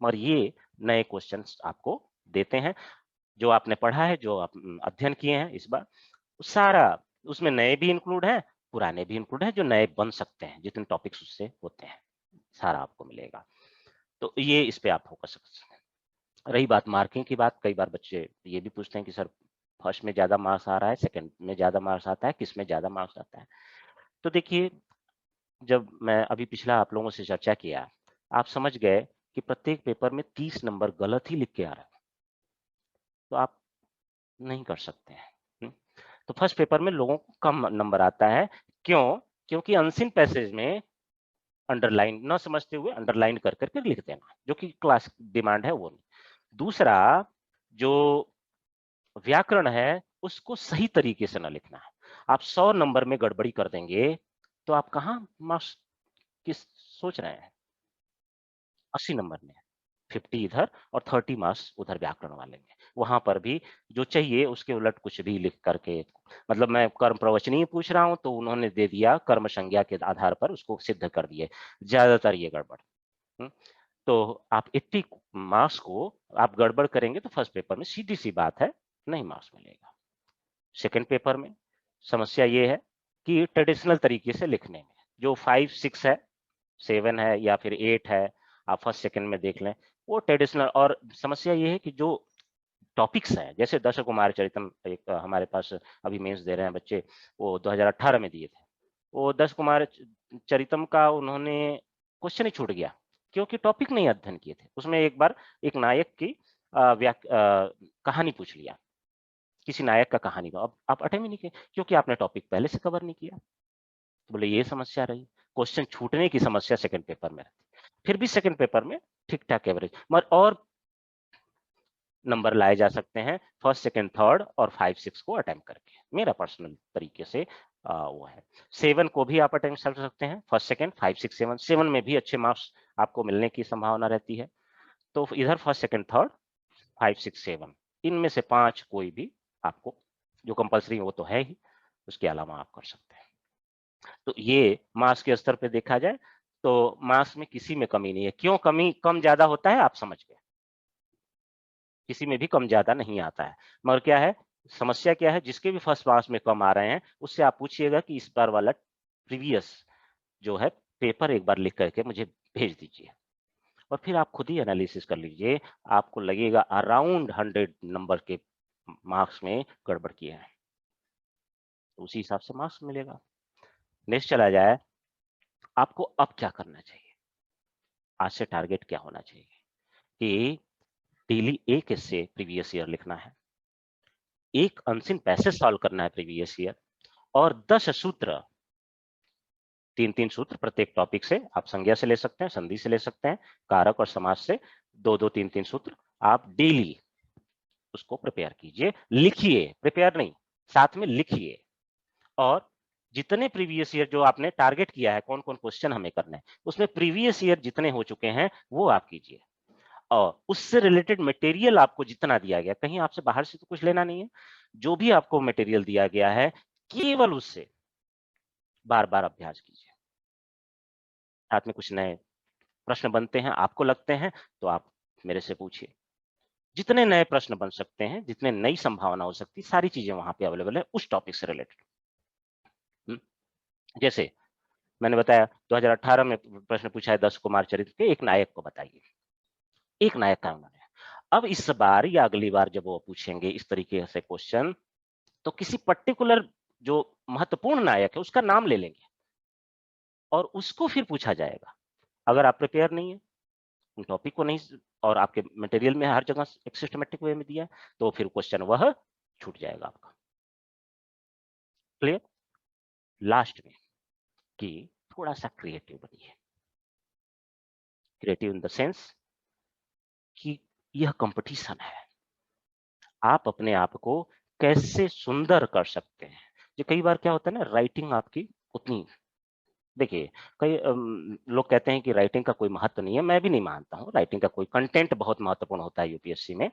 मगर ये नए क्वेश्चंस आपको देते हैं। जो आपने पढ़ा है, जो आप अध्ययन किए हैं इस बार, सारा उसमें नए भी इंक्लूड हैं, पुराने भी इंक्लूड हैं, जो नए बन सकते हैं, जितने टॉपिक्स उससे होते हैं, सारा आपको मिलेगा। तो ये इस पे आप फोकस कर सकते हैं। रही बात मार्किंग की बात, कई बार बच्चे ये भी पूछते हैं कि सर फर्स्ट में ज़्यादा मार्क्स आ रहा है, सेकंड में ज़्यादा मार्क्स आता है, किस में ज़्यादा मार्क्स आता है? तो देखिए, जब मैं अभी पिछला आप लोगों से चर्चा किया, आप समझ गए कि प्रत्येक पेपर में 30 नंबर गलत ही लिख के आ रहा है, तो आप नहीं कर सकते हैं। हुँ? तो फर्स्ट पेपर में लोगों को कम नंबर आता है, क्यों? क्योंकि अनसीन पैसेज में अंडरलाइन ना समझते हुए अंडरलाइन कर कर के लिख देना, जो कि क्लास डिमांड है वो नहीं। दूसरा, जो व्याकरण है, उसको सही तरीके से ना लिखना है। आप 100 नंबर में गड़बड़ी कर देंगे, तो आप कहाँ मार्क्स की सोच रहे हैं? 80 नंबर में, 50 इधर और 30 मार्क्स उधर व्याकरण वाले में। वहाँ पर भी जो चाहिए उसके उलट कुछ भी लिख करके, मतलब मैं कर्म प्रवचनीय पूछ रहा हूँ, तो उन्होंने दे दिया कर्म संज्ञा के आधार पर उसको सिद्ध कर दिए। ज़्यादातर ये गड़बड़। हुँ? तो आप 80 मार्क्स को आप गड़बड़ करेंगे तो फर्स्ट पेपर में सीधी-सी बात है, नहीं मार्क्स मिलेगा। सेकंड पेपर में समस्या ये है कि ट्रेडिशनल तरीके से लिखने में, जो 5, 6 है, 7 है या फिर 8 है, आप फर्स्ट सेकंड में देख लें, वो ट्रेडिशनल। और समस्या ये है कि जो टॉपिक्स हैं, जैसे दश कुमार चरितम एक हमारे पास अभी मेंस दे रहे हैं बच्चे, वो 2018 में दिए थे। वो दश कुमार चरितम का उन्होंने क्वेश्चन ही छूट गया, क्योंकि टॉपिक नहीं अध्ययन किए थे। उसमें एक बार एक नायक की कहानी पूछ लिया, किसी नायक का कहानी का, अब आप अटेम्प्ट ही नहीं किए क्योंकि आपने टॉपिक पहले से कवर नहीं किया। तो बोले ये समस्या रही, क्वेश्चन छूटने की समस्या सेकंड पेपर में रहती। फिर भी सेकंड पेपर में ठीक ठाक एवरेज और नंबर लाए जा सकते हैं फर्स्ट, सेकंड, थर्ड और 5, 6 को अटेम्प्ट करके। मेरा पर्सनल तरीके से वो है। 7 को भी आप अटेम्प्ट कर सकते हैं, फर्स्ट, सेकंड, 5, 6, 7। 7 में भी अच्छे मार्क्स आपको मिलने की संभावना रहती है। तो इधर फर्स्ट, सेकंड, थर्ड, 5, 6, 7 इनमें से 5 कोई भी आपको, जो कंपल्सरी वो तो है ही, उसके अलावा आप कर सकते हैं। तो ये मार्क्स के स्तर पे देखा जाए तो मार्क्स में किसी में कमी नहीं है। क्यों कमी कम ज्यादा होता है आप समझ गए, किसी में भी कम ज्यादा नहीं आता है। मगर क्या है, समस्या क्या है, जिसके भी फर्स्ट मार्क्स में कम आ रहे हैं उससे आप पूछिएगा कि इस बार वाला प्रीवियस जो है पेपर एक बार लिख करके मुझे भेज दीजिए, और फिर आप खुद ही एनालिसिस कर लीजिए। आपको लगेगा अराउंड 100 नंबर के मार्क्स में गड़बड़ किया है, तो उसी हिसाब से मार्क्स मिलेगा। नेक्स्ट चला जाए, आपको अब क्या करना चाहिए, आज से टारगेट क्या होना चाहिए कि डेली एक इससे प्रीवियस ईयर लिखना है, एक अनसिन पैसेज सॉल्व करना है प्रीवियस ईयर, और 10 सूत्र, 3-3 सूत्र प्रत्येक टॉपिक से, आप संज्ञा से ले सकते हैं, संधि से ले सकते हैं, कारक और समास से 2-2, 3-3 सूत्र आप डेली उसको प्रिपेयर कीजिए। लिखिए, प्रिपेयर नहीं, साथ में लिखिए। और जितने प्रीवियस ईयर जो आपने टारगेट किया है, कौन कौन क्वेश्चन हमें करने हैं, उसमें प्रीवियस ईयर जितने हो चुके हैं वो आप कीजिए, और उससे रिलेटेड मटेरियल आपको जितना दिया गया, कहीं आपसे बाहर से तो कुछ लेना नहीं है, जो भी आपको मटेरियल दिया गया है केवल उससे बार बार अभ्यास कीजिए। साथ में कुछ नए प्रश्न बनते हैं, आपको लगते हैं, तो आप मेरे से पूछिए। जितने नए प्रश्न बन सकते हैं, जितने नई संभावना हो सकती, सारी चीजें वहां पे अवेलेबल है उस टॉपिक से रिलेटेड। जैसे मैंने बताया 2018 में प्रश्न पूछा है 10 कुमार चरित्र के एक नायक को बताइए, एक नायक का उन्होंने। अब इस बार या अगली बार जब वो पूछेंगे इस तरीके से क्वेश्चन, तो किसी पर्टिकुलर जो महत्वपूर्ण नायक है उसका नाम ले लेंगे और उसको फिर पूछा जाएगा। अगर आप प्रिपेयर नहीं है, टॉपिक को नहीं, और आपके मटेरियल में हर जगह एक सिस्टमेटिक वे में दिया है, तो फिर क्वेश्चन वह छूट जाएगा आपका। क्लियर? लास्ट में कि थोड़ा सा क्रिएटिव बनिए, क्रिएटिव इन द सेंस कि यह कंपटीशन है, आप अपने आप को कैसे सुंदर कर सकते हैं। जो कई बार क्या होता है ना, राइटिंग आपकी उतनी, देखिए कई लोग कहते हैं कि राइटिंग का कोई महत्व नहीं है, मैं भी नहीं मानता हूँ। राइटिंग का कोई कंटेंट बहुत महत्वपूर्ण होता है, यूपीएससी में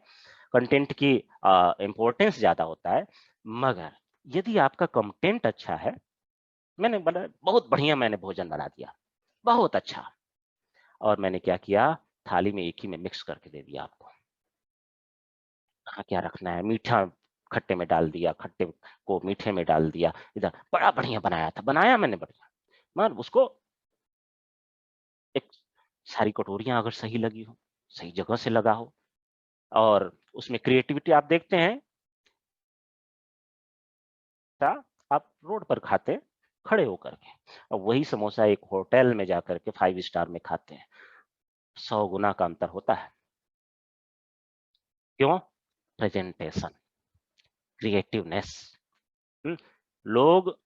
कंटेंट की इंपॉर्टेंस ज्यादा होता है। मगर यदि आपका कंटेंट अच्छा है, मैंने बना बहुत बढ़िया, मैंने भोजन बना दिया बहुत अच्छा, और मैंने क्या किया, थाली में एक ही में मिक्स करके दे दिया आपको, कहाँ क्या रखना है, मीठा खट्टे में डाल दिया, खट्टे को मीठे में डाल दिया, इधर बड़ा बढ़िया बनाया था, बनाया मैंने बढ़िया, मगर उसको एक सारी कटोरियां अगर सही लगी हो, सही जगह से लगा हो, और उसमें क्रिएटिविटी आप देखते हैं, आप रोड पर खाते खड़े होकर के, और वही समोसा एक होटल में जाकर के 5 स्टार में खाते हैं, 100 गुना का अंतर होता है। क्यों? Presentation, creativeness. लोग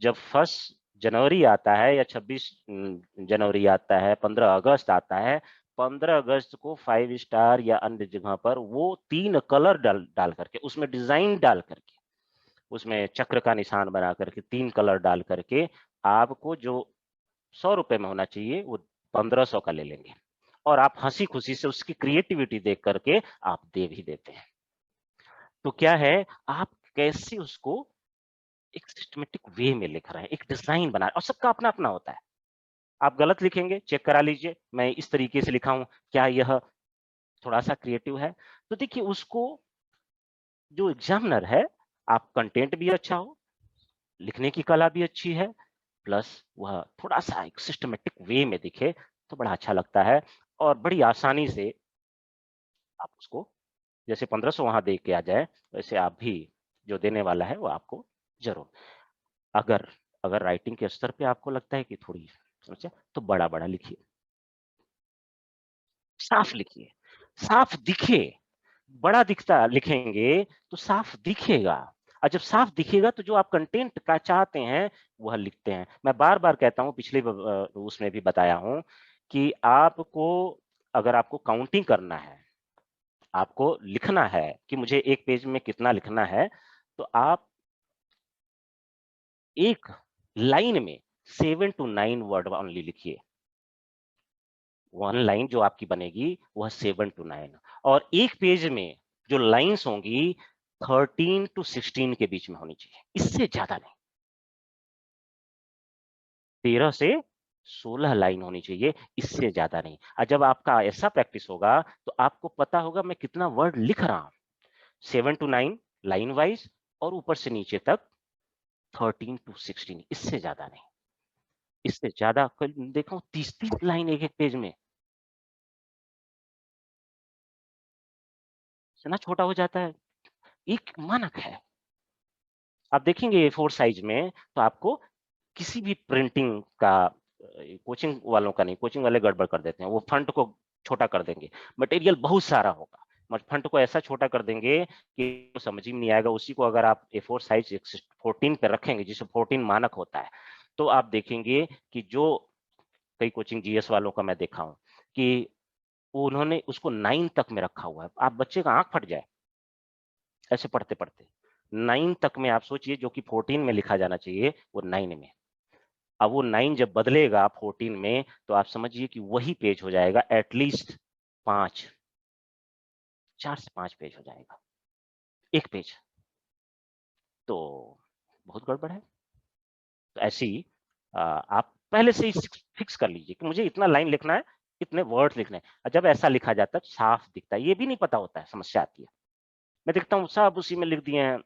जब 1 जनवरी आता है या 26 जनवरी आता है, 15 अगस्त आता है, 15 अगस्त को 5 स्टार या अन्य जगह पर वो 3 कलर डाल करके, उसमें डिजाइन डाल करके, उसमें चक्र का निशान बना करके 3 कलर डाल करके, आपको जो 100 रुपए में होना चाहिए वो 1500 का ले लेंगे, और आप हंसी खुशी से उसकी क्रिएटिविटी देख करके आप दे भी देते हैं। तो क्या है, आप कैसे उसको एक सिस्टमेटिक वे में लिख रहे हैं, एक डिजाइन बना रहे हैं, और सबका अपना अपना होता है। आप गलत लिखेंगे, चेक करा लीजिए, मैं इस तरीके से लिखा हूं, क्या यह थोड़ा सा क्रिएटिव है? तो देखिए उसको, जो एग्जामिनर है, आप कंटेंट भी अच्छा हो, लिखने की कला भी अच्छी है, प्लस वह थोड़ा सा एक सिस्टमेटिक वे में दिखे, तो बड़ा अच्छा लगता है, और बड़ी आसानी से आप उसको जैसे 1500 वहां दे के आ जाए, वैसे आप भी जो देने वाला है वो आपको जरूर। अगर अगर राइटिंग के स्तर पे आपको लगता है कि थोड़ी समस्या, तो बड़ा बड़ा लिखिए, साफ लिखिए, साफ दिखे। बड़ा दिखता लिखेंगे तो साफ दिखेगा, और जब साफ दिखेगा तो जो आप कंटेंट का चाहते हैं वह लिखते हैं। मैं बार बार कहता हूं, पिछले उसमें भी बताया हूं कि आपको, अगर आपको काउंटिंग करना है, आपको लिखना है कि मुझे एक पेज में कितना लिखना है, तो आप एक लाइन में 7 to 9 वर्ड ओनली लिखिए। वन लाइन जो आपकी बनेगी वह 7 to 9, और एक पेज में जो लाइंस होंगी 13 to 16 के बीच में होनी चाहिए, इससे ज्यादा नहीं। 13 से 16 लाइन होनी चाहिए, इससे ज्यादा नहीं। और जब आपका ऐसा प्रैक्टिस होगा तो आपको पता होगा मैं कितना वर्ड लिख रहा हूं। 7 to 9 लाइन वाइज, और ऊपर से नीचे तक 13 to 16, इससे ज्यादा नहीं। इससे ज्यादा देखो 30-30 लाइन एक एक पेज में, इतना छोटा हो जाता है। एक मानक है। आप देखेंगे A4 साइज में तो आपको किसी भी प्रिंटिंग का, कोचिंग वालों का नहीं, कोचिंग वाले गड़बड़ कर देते हैं, वो फंट को छोटा कर देंगे, मटेरियल बहुत सारा होगा, फंट को ऐसा छोटा कर देंगे कि समझ ही नहीं आएगा। उसी को अगर आप A4 साइज 14 पे रखेंगे, जिसे 14 मानक होता है, तो आप देखेंगे कि जो कई कोचिंग जीएस वालों का मैं देखा हूं कि उन्होंने उसको 9 तक में रखा हुआ है। आप बच्चे का आंख फट जाए ऐसे पढ़ते पढ़ते। 9 तक में आप सोचिए, जो कि 14 में लिखा जाना चाहिए वो 9 में। अब वो 9 जब बदलेगा 14 में, तो आप समझिए कि वही पेज हो जाएगा एटलीस्ट 5, 4 से 5 पेज हो जाएगा एक पेज। तो बहुत गड़बड़ है। तो ऐसे ही आप पहले से ही फिक्स कर लीजिए कि मुझे इतना लाइन लिखना है, इतने वर्ड लिखने हैं। और जब ऐसा लिखा जाता है तो साफ दिखता है। ये भी नहीं पता होता है, समस्या आती है। मैं देखता हूँ सब उसी में लिख दिए हैं,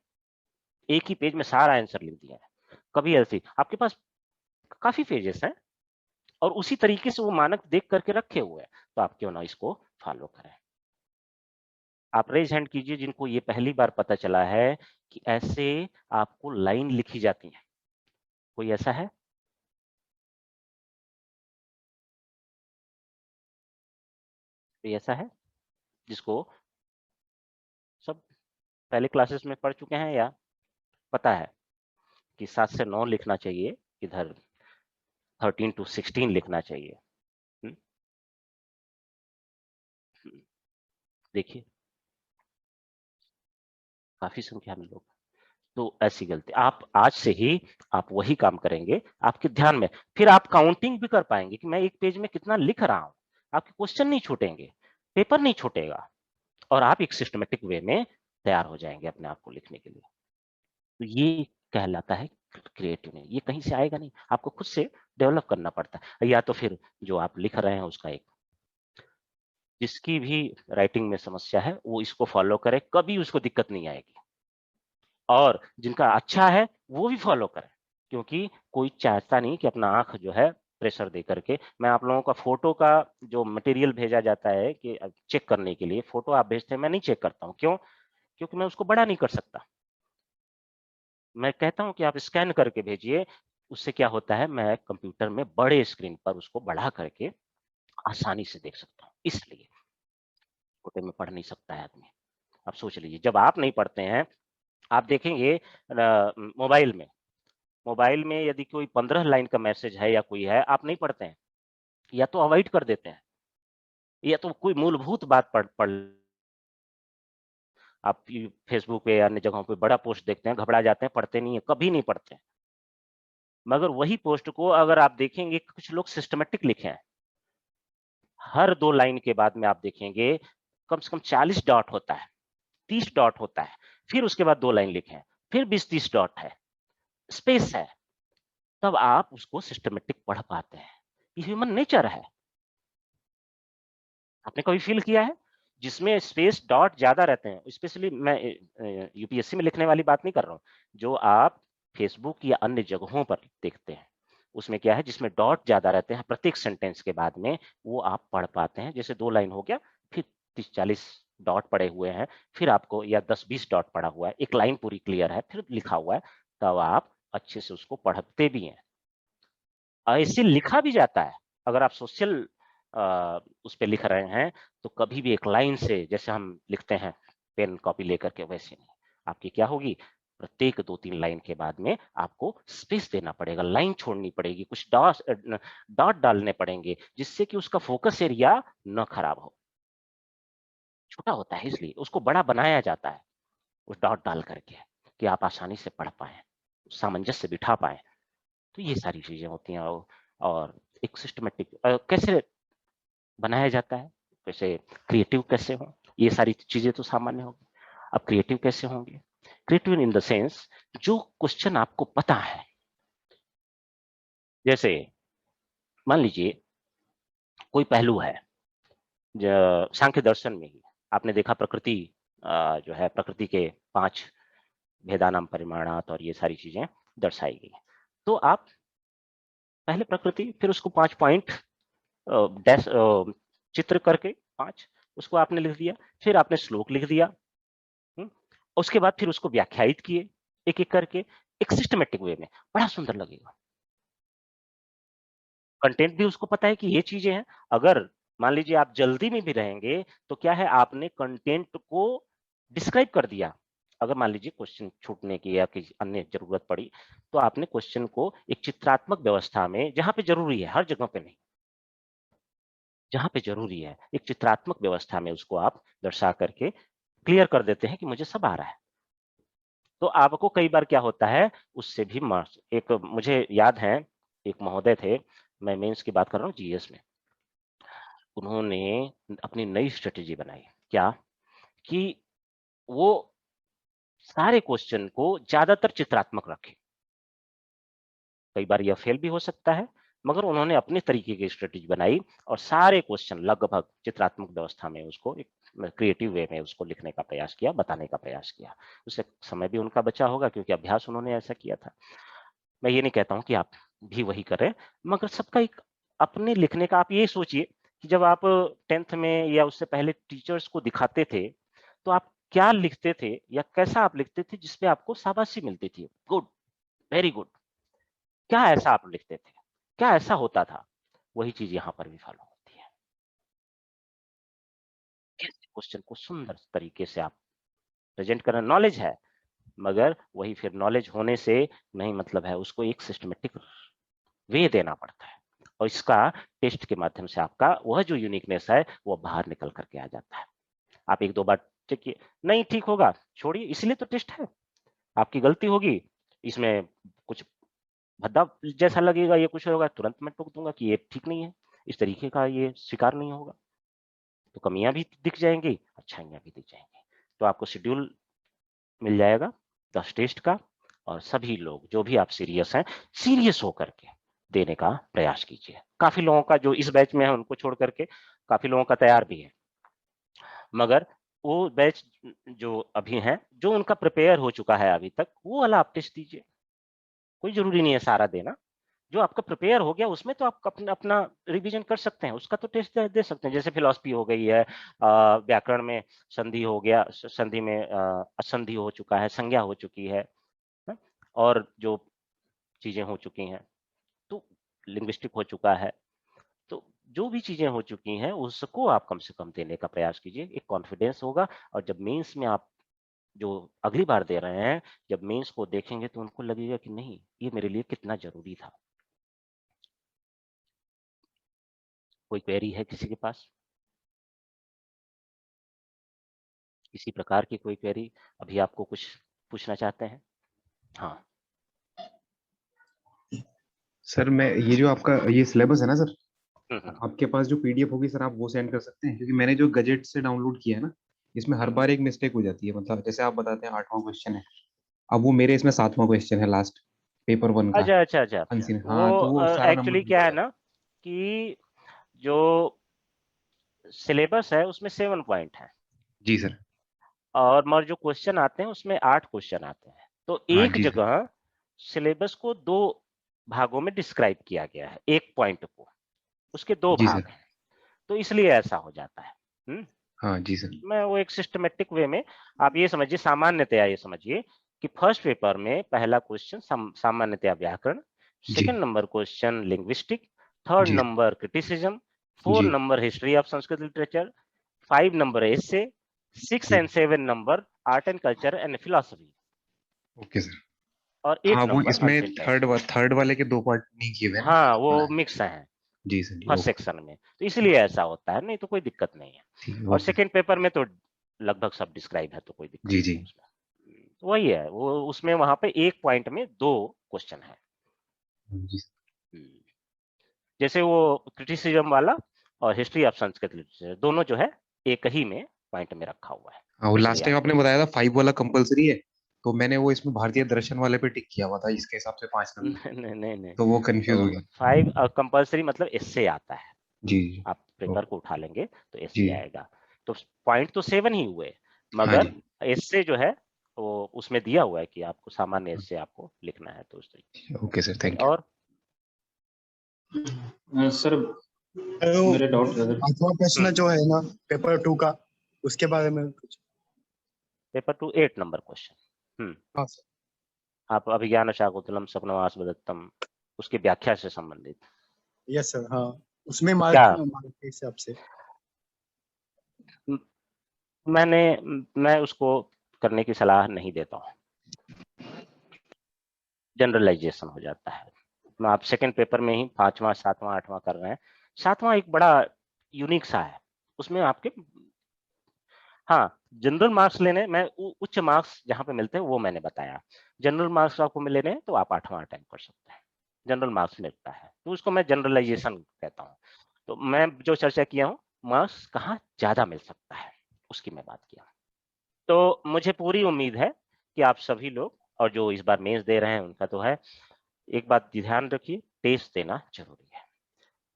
एक ही पेज में सारा आंसर लिख दिया है। कभी ऐसे आपके पास काफी पेजेस हैं और उसी तरीके से वो मानक देख करके रखे हुए हैं, तो आप क्यों ना इसको फॉलो करें। आप रेज हैंड कीजिए जिनको ये पहली बार पता चला है कि ऐसे आपको लाइन लिखी जाती है। कोई ऐसा है? कोई ऐसा है जिसको सब पहले क्लासेस में पढ़ चुके हैं, या पता है कि 7 से 9 लिखना चाहिए, इधर 13 to 16 लिखना चाहिए? हम्म, देखिए काफी संख्या में लोग। तो ऐसी गलती आप आज से ही आप वही काम करेंगे, आपके ध्यान में फिर आप काउंटिंग भी कर पाएंगे कि मैं एक पेज में कितना लिख रहा हूं। आपके क्वेश्चन नहीं छूटेंगे, पेपर नहीं छूटेगा, और आप एक सिस्टमेटिक वे में तैयार हो जाएंगे अपने आप को लिखने के लिए। तो ये कहलाता है क्रिएटिव नहीं। ये कहीं से आएगा नहीं, आपको खुद से डेवलप करना पड़ता है। या तो फिर जो आप लिख रहे हैं उसका एक, जिसकी भी राइटिंग में समस्या है वो इसको फॉलो करे, कभी उसको दिक्कत नहीं आएगी। और जिनका अच्छा है वो भी फॉलो करें, क्योंकि कोई चाहता नहीं कि अपना आंख जो है प्रेशर दे करके। मैं आप लोगों का फोटो का जो मटेरियल भेजा जाता है कि चेक करने के लिए, फोटो आप भेजते हैं, मैं नहीं चेक करता हूँ। क्यों? क्योंकि मैं उसको बड़ा नहीं कर सकता। मैं कहता हूँ कि आप स्कैन करके भेजिए। उससे क्या होता है, मैं कंप्यूटर में बड़े स्क्रीन पर उसको बढ़ा करके आसानी से देख सकता हूँ, इसलिए छोटे में पढ़ नहीं सकता है आदमी। आप सोच लीजिए, जब आप नहीं पढ़ते हैं, आप देखेंगे मोबाइल में, मोबाइल में यदि कोई 15 लाइन का मैसेज है या कोई है, आप नहीं पढ़ते हैं, या तो अवॉइड कर देते हैं, या तो कोई मूलभूत बात पढ़ पढ़ आप फेसबुक पे या अन्य जगहों पे बड़ा पोस्ट देखते हैं, घबरा जाते हैं, पढ़ते नहीं है, कभी नहीं पढ़ते हैं। मगर वही पोस्ट को अगर आप देखेंगे, कुछ लोग सिस्टमैटिक लिखे हैं। हर 2 लाइन के बाद में आप देखेंगे कम से कम 40 डॉट होता है, 30 डॉट होता है, फिर उसके बाद 2 लाइन लिखे हैं, फिर 20-30 डॉट है, स्पेस है, तब आप उसको सिस्टमैटिक पढ़ पाते हैं। ये ह्यूमन नेचर है। आपने कभी फील किया है? जिसमें स्पेस डॉट ज़्यादा रहते हैं, स्पेशली मैं यूपीएससी में लिखने वाली बात नहीं कर रहा हूँ, जो आप फेसबुक या अन्य जगहों पर देखते हैं, उसमें क्या है, जिसमें डॉट ज़्यादा रहते हैं प्रत्येक सेंटेंस के बाद में, वो आप पढ़ पाते हैं। जैसे 2 लाइन हो गया, फिर 30-40 डॉट पड़े हुए हैं, फिर आपको या 10-20 डॉट पड़ा हुआ है, एक लाइन पूरी क्लियर है, फिर लिखा हुआ है, तब आप अच्छे से उसको पढ़ते भी हैं। ऐसे लिखा भी जाता है। अगर आप सोशल उस पे लिख रहे हैं, तो कभी भी एक लाइन से जैसे हम लिखते हैं पेन कॉपी लेकर के, वैसे नहीं। आपकी क्या होगी, प्रत्येक 2-3 लाइन के बाद में आपको स्पेस देना पड़ेगा, लाइन छोड़नी पड़ेगी, कुछ डॉट डालने पड़ेंगे, जिससे कि उसका फोकस एरिया न खराब हो। छोटा होता है इसलिए उसको बड़ा बनाया जाता है, उस डॉट डाल करके, कि आप आसानी से पढ़ पाएँ, सामंजस्य बिठा पाएँ। तो ये सारी चीज़ें होती हैं। और एक सिस्टमैटिक कैसे बनाया जाता है, जैसे क्रिएटिव कैसे हो, ये सारी चीज़ें तो सामान्य होगी। अब क्रिएटिव कैसे होंगे? क्रिएटिव इन द सेंस, जो क्वेश्चन आपको पता है, जैसे मान लीजिए कोई पहलू है, सांख्य दर्शन में ही आपने देखा प्रकृति, जो है प्रकृति के 5 भेदानाम परिमाणात और ये सारी चीज़ें दर्शाई गई हैं। तो आप पहले प्रकृति, फिर उसको 5 पॉइंट डैश चित्र करके 5 उसको आपने लिख दिया, फिर आपने श्लोक लिख दिया। उसके बाद फिर उसको व्याख्यायित किए एक-एक करके, एक सिस्टमैटिक वे में, बड़ा सुंदर लगेगा। कंटेंट भी उसको पता है कि ये चीज़ें हैं। अगर मान लीजिए आप जल्दी में भी रहेंगे, तो क्या है, आपने कंटेंट को डिस्क्राइब कर दिया। अगर मान लीजिए क्वेश्चन छूटने की या किसी अन्य ज़रूरत पड़ी, तो आपने क्वेश्चन को एक चित्रात्मक व्यवस्था में, जहाँ पे ज़रूरी है, हर जगह पे नहीं, जहाँ पे ज़रूरी है, एक चित्रात्मक व्यवस्था में उसको आप दर्शा करके क्लियर कर देते हैं कि मुझे सब आ रहा है। तो आपको कई बार क्या होता है, उससे भी मार्क्स, एक मुझे याद है, एक महोदय थे, मैं मेंस की बात कर रहा हूँ जीएस में। उन्होंने अपनी नई स्ट्रेटेजी बनाई। क्या? कि वो सारे क्वेश्चन को ज़्यादातर चित्रात्मक रखे। कई बार यह फेल भी हो सकता है, मगर उन्होंने अपने तरीके की स्ट्रेटेजी बनाई और सारे क्वेश्चन लगभग चित्रात्मक व्यवस्था में उसको एक क्रिएटिव वे में उसको लिखने का प्रयास किया, बताने का प्रयास किया। उससे समय भी उनका बचा होगा, क्योंकि अभ्यास उन्होंने ऐसा किया था। मैं ये नहीं कहता हूँ कि आप भी वही करें, मगर सबका एक अपने लिखने का, आप ये सोचिए कि जब आप 10th में या उससे पहले टीचर्स को दिखाते थे, तो आप क्या लिखते थे या कैसा आप लिखते थे जिसपे आपको शाबाशी मिलती थी? Good, very good. क्या ऐसा आप लिखते थे? क्या ऐसा होता था? वही चीज़ यहाँ पर भी फॉलो होती है। कैसे क्वेश्चन को सुंदर तरीके से आप प्रेज़ेंट कर रहे हैं, नॉलेज है, मगर वही फिर नॉलेज होने से नहीं मतलब है, उसको एक सिस्टमैटिक वे देना पड़ता है। और इसका टेस्ट के माध्यम से आपका वह जो यूनिकनेस है, वो बाहर निकल कर के आ जाता है। आप 1-2 बार चेक किए, नहीं ठीक होगा, छोड़िए, इसलिए तो टेस्ट है। आपकी गलती होगी, इसमें कुछ भद्दा जैसा लगेगा, ये कुछ होगा, तुरंत मैं टोक दूँगा कि ये ठीक नहीं है, इस तरीके का ये स्वीकार नहीं होगा। तो कमियाँ भी दिख जाएँगी, अच्छाइयाँ भी दिख जाएँगी। तो आपको शेड्यूल मिल जाएगा 10 टेस्ट का, और सभी लोग जो भी आप सीरियस हैं, सीरियस होकर के देने का प्रयास कीजिए। काफ़ी लोगों का जो इस बैच में है उनको छोड़ कर के काफ़ी लोगों का तैयार भी है। मगर वो बैच जो अभी हैं, जो उनका प्रिपेयर हो चुका है अभी तक, वो वाला आप टेस्ट दीजिए। कोई ज़रूरी नहीं है सारा देना। जो आपका प्रिपेयर हो गया उसमें तो आप अपना अपना रिवीजन कर सकते हैं, उसका तो टेस्ट दे सकते हैं। जैसे फिलॉसफी हो गई है, व्याकरण में संधि हो गया, संधि में असंधि हो चुका है, संज्ञा हो चुकी है, हाँ? और जो चीज़ें हो चुकी हैं, तो लिंग्विस्टिक हो चुका है। तो जो भी चीज़ें हो चुकी हैं, उसको आप कम से कम देने का प्रयास कीजिए, एक कॉन्फिडेंस होगा। और जब मेंस में आप जो अगली बार दे रहे हैं, जब मेंस को देखेंगे तो उनको लगेगा कि नहीं, ये मेरे लिए कितना ज़रूरी था। कोई क्वेरी है किसी के पास? किसी प्रकार की कोई क्वेरी? अभी आपको कुछ पूछना चाहते हैं? हाँ। सर मैं ये जो आपका ये सिलेबस है ना सर, हुँ, हुँ। आपके पास जो पीडीएफ होगी सर, आप वो सेंड कर सकते हैं? क्योंकि मैंने जो गजेट से डाउनलोड किया है ना, इसमें हर हुँ, हुँ। बार एक मिस्टेक हो जाती है। मतलब जैसे आप बताते हैं 8वां क्वेश्चन है, अब वो मेरे इसमें 7वां क्वेश्चन है, लास्ट पेपर 1 का अच्छा, अच्छा, अच्छा। अनसीन। वो हाँ, तो वो सारा नंबर एक्चुअली बिगड़ क्या है जाता ना कि जो सिलेबस है उसमें 7 पॉइंट हैं, है। जी सर। और मगर जो क्वेश्चन आते हैं उसमें 8 क्वेश्चन आते हैं। तो हाँ एक जी सर। जगह सिलेबस को 2 भागों में डिस्क्राइब किया गया है, 1 पॉइंट को, उसके 2 जी भाग सर। हैं। तो इसलिए ऐसा हो जाता है। हुँ? हाँ जी सर। मैं वो एक सिस्टमेटिक वे में आप ये समझिए, सामान्यतया ये समझिए कि फर्स्ट पेपर में पहला क्वेश्चन सामान्यतया व्याकरण, जी second number question linguistic, third जी नंबर क्रिटिसिज्म, फोर जी number history of Sanskrit literature, 5 number essay, 6 जी। And 7 number art and culture and philosophy, okay sir. और हाँ 8 वो नंबर इसमें अनसिन टेक्स्ट। थर्ड वाले के 2 पार्ट नहीं किए हुए हैं ना, हाँ, एक बड़ा वो है। मिक्स है जी सर जी, फर्स्ट ओके। सेक्शन में, तो इसलिए ऐसा होता है, नहीं तो कोई दिक्कत नहीं है। ठीक है, और ओके। सेकंड पेपर में तो लगभग सब डिस्क्राइब है, तो कोई दिक्कत जी नहीं जी। है उसमें। तो वही है, वो उसमें वहां पे एक पॉइंट में 2 क्वेश्चन है। जी हम्म, जैसे वो क्रिटिसिज्म वाला और हिस्ट्री ऑफ संस्कृत लिटरेचर दोनों जो है एक ही में पॉइंट में रखा हुआ है, हाँ, वो लास्ट इसलिए टाइम आपको आपने बताया था 5 वाला कंपलसरी है, तो मैंने वो इसमें भारतीय दर्शन वाले पे टिक किया हुआ था, इसके हिसाब से 5 लग गए। नहीं नहीं नहीं, तो वो कंफ्यूज हो तो गया। 5 कंपल्सरी मतलब इससे आता है, जी जी। आप पेपर ओके। को उठा लेंगे तो जी। इससे आएगा। तो पॉइंट तो 7 ही हुए, हाँ मगर जी। इससे जो है वो उसमें दिया हुआ है कि आपको सामान्य इससे आपको लिखना है, तो उस तरीके ओके सर, से। Thank you. और सर वो मेरे डाउट है सर। 5वां प्रश्न जो है ना पेपर 2 का, उसके बारे में कुछ। Paper 2 8 number question. हाँ सर। आप अभिज्ञान शाकुंतलम स्वप्नवास वदत्तम, उसकी व्याख्या से संबंधित यस सर, हाँ उसमें क्या मार्क के हिसाब से। म- मैंने मैं उसको करने की सलाह नहीं देता हूँ, जनरलाइजेशन हो जाता है। मैं आप सेकंड पेपर में ही 5वां 7वां 8वां कर रहे हैं। 7वां एक बड़ा यूनिक सा है, उसमें आपके हाँ जनरल मार्क्स लेने, मैं उच्च मार्क्स जहाँ पे मिलते हैं वो मैंने बताया। जनरल मार्क्स आपको लेने हैं तो आप 8वां अटेम्प्ट कर सकते हैं, जनरल मार्क्स मिलता है, तो उसको मैं जनरलाइजेशन कहता हूँ। तो मैं जो चर्चा किया हूँ, मार्क्स कहाँ ज्यादा मिल सकता है उसकी मैं बात किया। तो मुझे पूरी उम्मीद है कि आप सभी लोग, और जो इस बार मेंस दे रहे हैं उनका तो है, एक बात ध्यान रखिए, टेस्ट देना जरूरी है।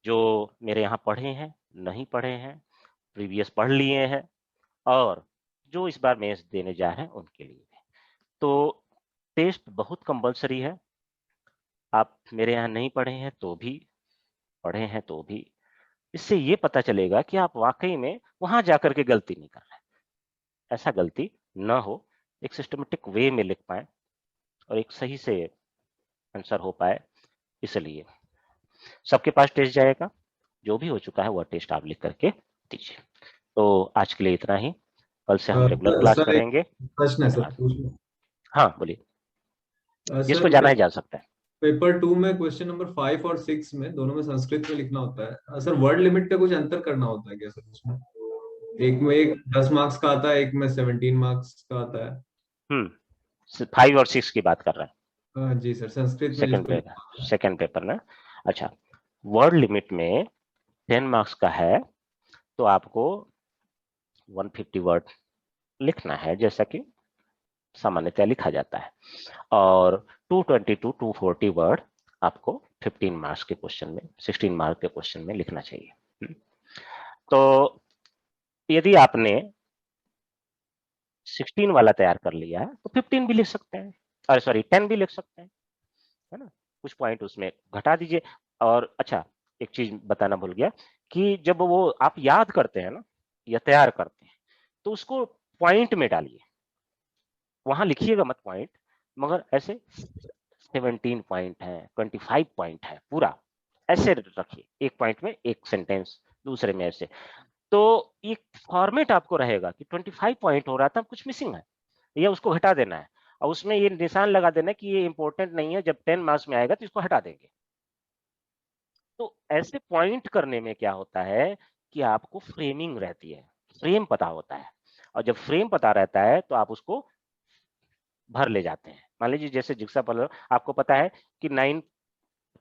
जो मेरे यहाँ पढ़े हैं, नहीं पढ़े हैं, प्रीवियस पढ़ लिए हैं, और जो इस बार मेंस देने जा रहे हैं उनके लिए भी। तो टेस्ट बहुत कंपलसरी है। आप मेरे यहाँ नहीं पढ़े हैं तो भी, पढ़े हैं तो भी, इससे ये पता चलेगा कि आप वाकई में वहां जाकर के गलती नहीं कर रहे हैं। ऐसा गलती ना हो, एक सिस्टमेटिक वे में लिख पाए और एक सही से आंसर हो पाए, इसलिए सबके पास टेस्ट जाएगा। जो भी हो चुका है वह टेस्ट आप लिख करके दीजिए। तो आज के लिए इतना ही, कल से हम रेगुलर क्लास सर एक करेंगे। प्रश्न है सर, धन्यवाद। पूछ लो। हाँ बोलिए, जिसको सर जाना है जा सकता है। पेपर 2 में क्वेश्चन नंबर 5 और 6 में दोनों में संस्कृत में लिखना होता है। सर वर्ड लिमिट का कुछ अंतर करना होता है क्या सर उसमें? एक में एक 10 मार्क्स का आता है, एक में 17 मार्क्स का आता है। 5 और 6 की बात कर रहे हैं, जी सर, संस्कृत में सेकंड जिसको पेपर, लिखना होता है। सेकंड पेपर में। अच्छा, वर्ड लिमिट में 10 मार्क्स का है तो आपको 150 वर्ड लिखना है, जैसा कि सामान्यतः लिखा जाता है, और 220 टू 240 वर्ड आपको 15 मार्क्स के क्वेश्चन में, 16 मार्क के क्वेश्चन में लिखना चाहिए। तो यदि आपने 16 वाला तैयार कर लिया है तो 15 भी लिख सकते हैं, अरे सॉरी 10 भी लिख सकते हैं, है ना, कुछ पॉइंट उसमें घटा दीजिए। और अच्छा, एक चीज बताना भूल गया कि जब वो आप याद करते हैं ना या तैयार करते हैं, तो उसको पॉइंट में डालिए, वहां लिखिएगा मत पॉइंट, मगर ऐसे 17 पॉइंट है, 25 पॉइंट है, पूरा ऐसे रखिए, एक पॉइंट में एक सेंटेंस, दूसरे में ऐसे। तो एक फॉर्मेट आपको रहेगा कि 25 पॉइंट हो रहा था, कुछ मिसिंग है, या उसको घटा देना है, और उसमें ये निशान लगा देना कि ये इंपॉर्टेंट नहीं है, जब 10 मार्क्स में आएगा तो इसको हटा देंगे। तो ऐसे पॉइंट करने में क्या होता है कि आपको फ्रेमिंग रहती है, फ्रेम पता होता है, और जब फ्रेम पता रहता है तो आप उसको भर ले जाते हैं। मान लीजिए जैसे जिक्सा पजल, आपको पता है कि 9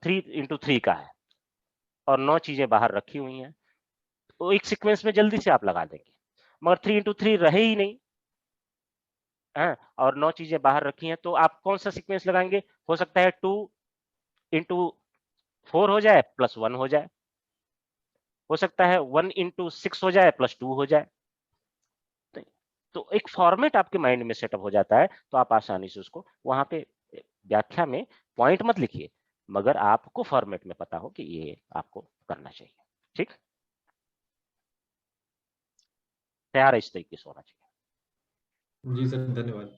3 × 3 का है और 9 चीजें बाहर रखी हुई हैं, तो एक सीक्वेंस में जल्दी से आप लगा देंगे, मगर 3 × 3 रहे ही नहीं है और 9 चीजें बाहर रखी हैं, तो आप कौन सा सीक्वेंस लगाएंगे? हो सकता है 2 × 4 हो जाए +1 हो जाए, हो सकता है 1 × 6 हो जाए +2 हो जाए। तो एक फॉर्मेट आपके माइंड में सेटअप हो जाता है, तो आप आसानी से उसको वहां पे व्याख्या में पॉइंट मत लिखिए, मगर आपको फॉर्मेट में पता हो कि ये आपको करना चाहिए। ठीक। तैयार है इस तरीके से होना चाहिए। जी सर, धन्यवाद।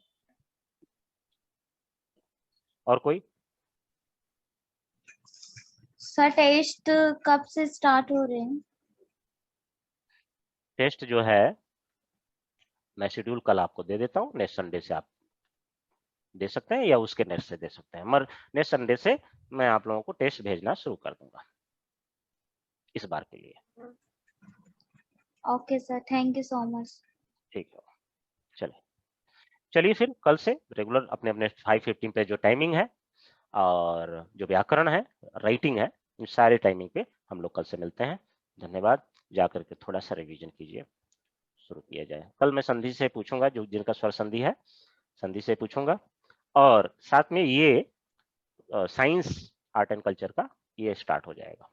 और कोई? सर टेस्ट कब से स्टार्ट हो रहे हैं? टेस्ट जो है मैं शेड्यूल कल आपको दे देता हूँ, नेक्स्ट संडे से आप दे सकते हैं या उसके नेक्स्ट से दे सकते हैं, मगर नेक्स्ट संडे से मैं आप लोगों को टेस्ट भेजना शुरू कर दूंगा इस बार के लिए। Okay sir, thank you so much. ठीक है, चलिए फिर कल से रेगुलर अपने अपने 5:15 पे जो टाइमिंग है और जो व्याकरण है, राइटिंग है, इन सारे टाइमिंग पे हम लोग कल से मिलते हैं। धन्यवाद। जाकर के थोड़ा सा रिवीजन कीजिए, शुरू किया जाए। कल मैं संधि से पूछूंगा, जो जिनका स्वर संधि है संधि से पूछूंगा, और साथ में ये साइंस आर्ट एंड कल्चर का ये स्टार्ट हो जाएगा।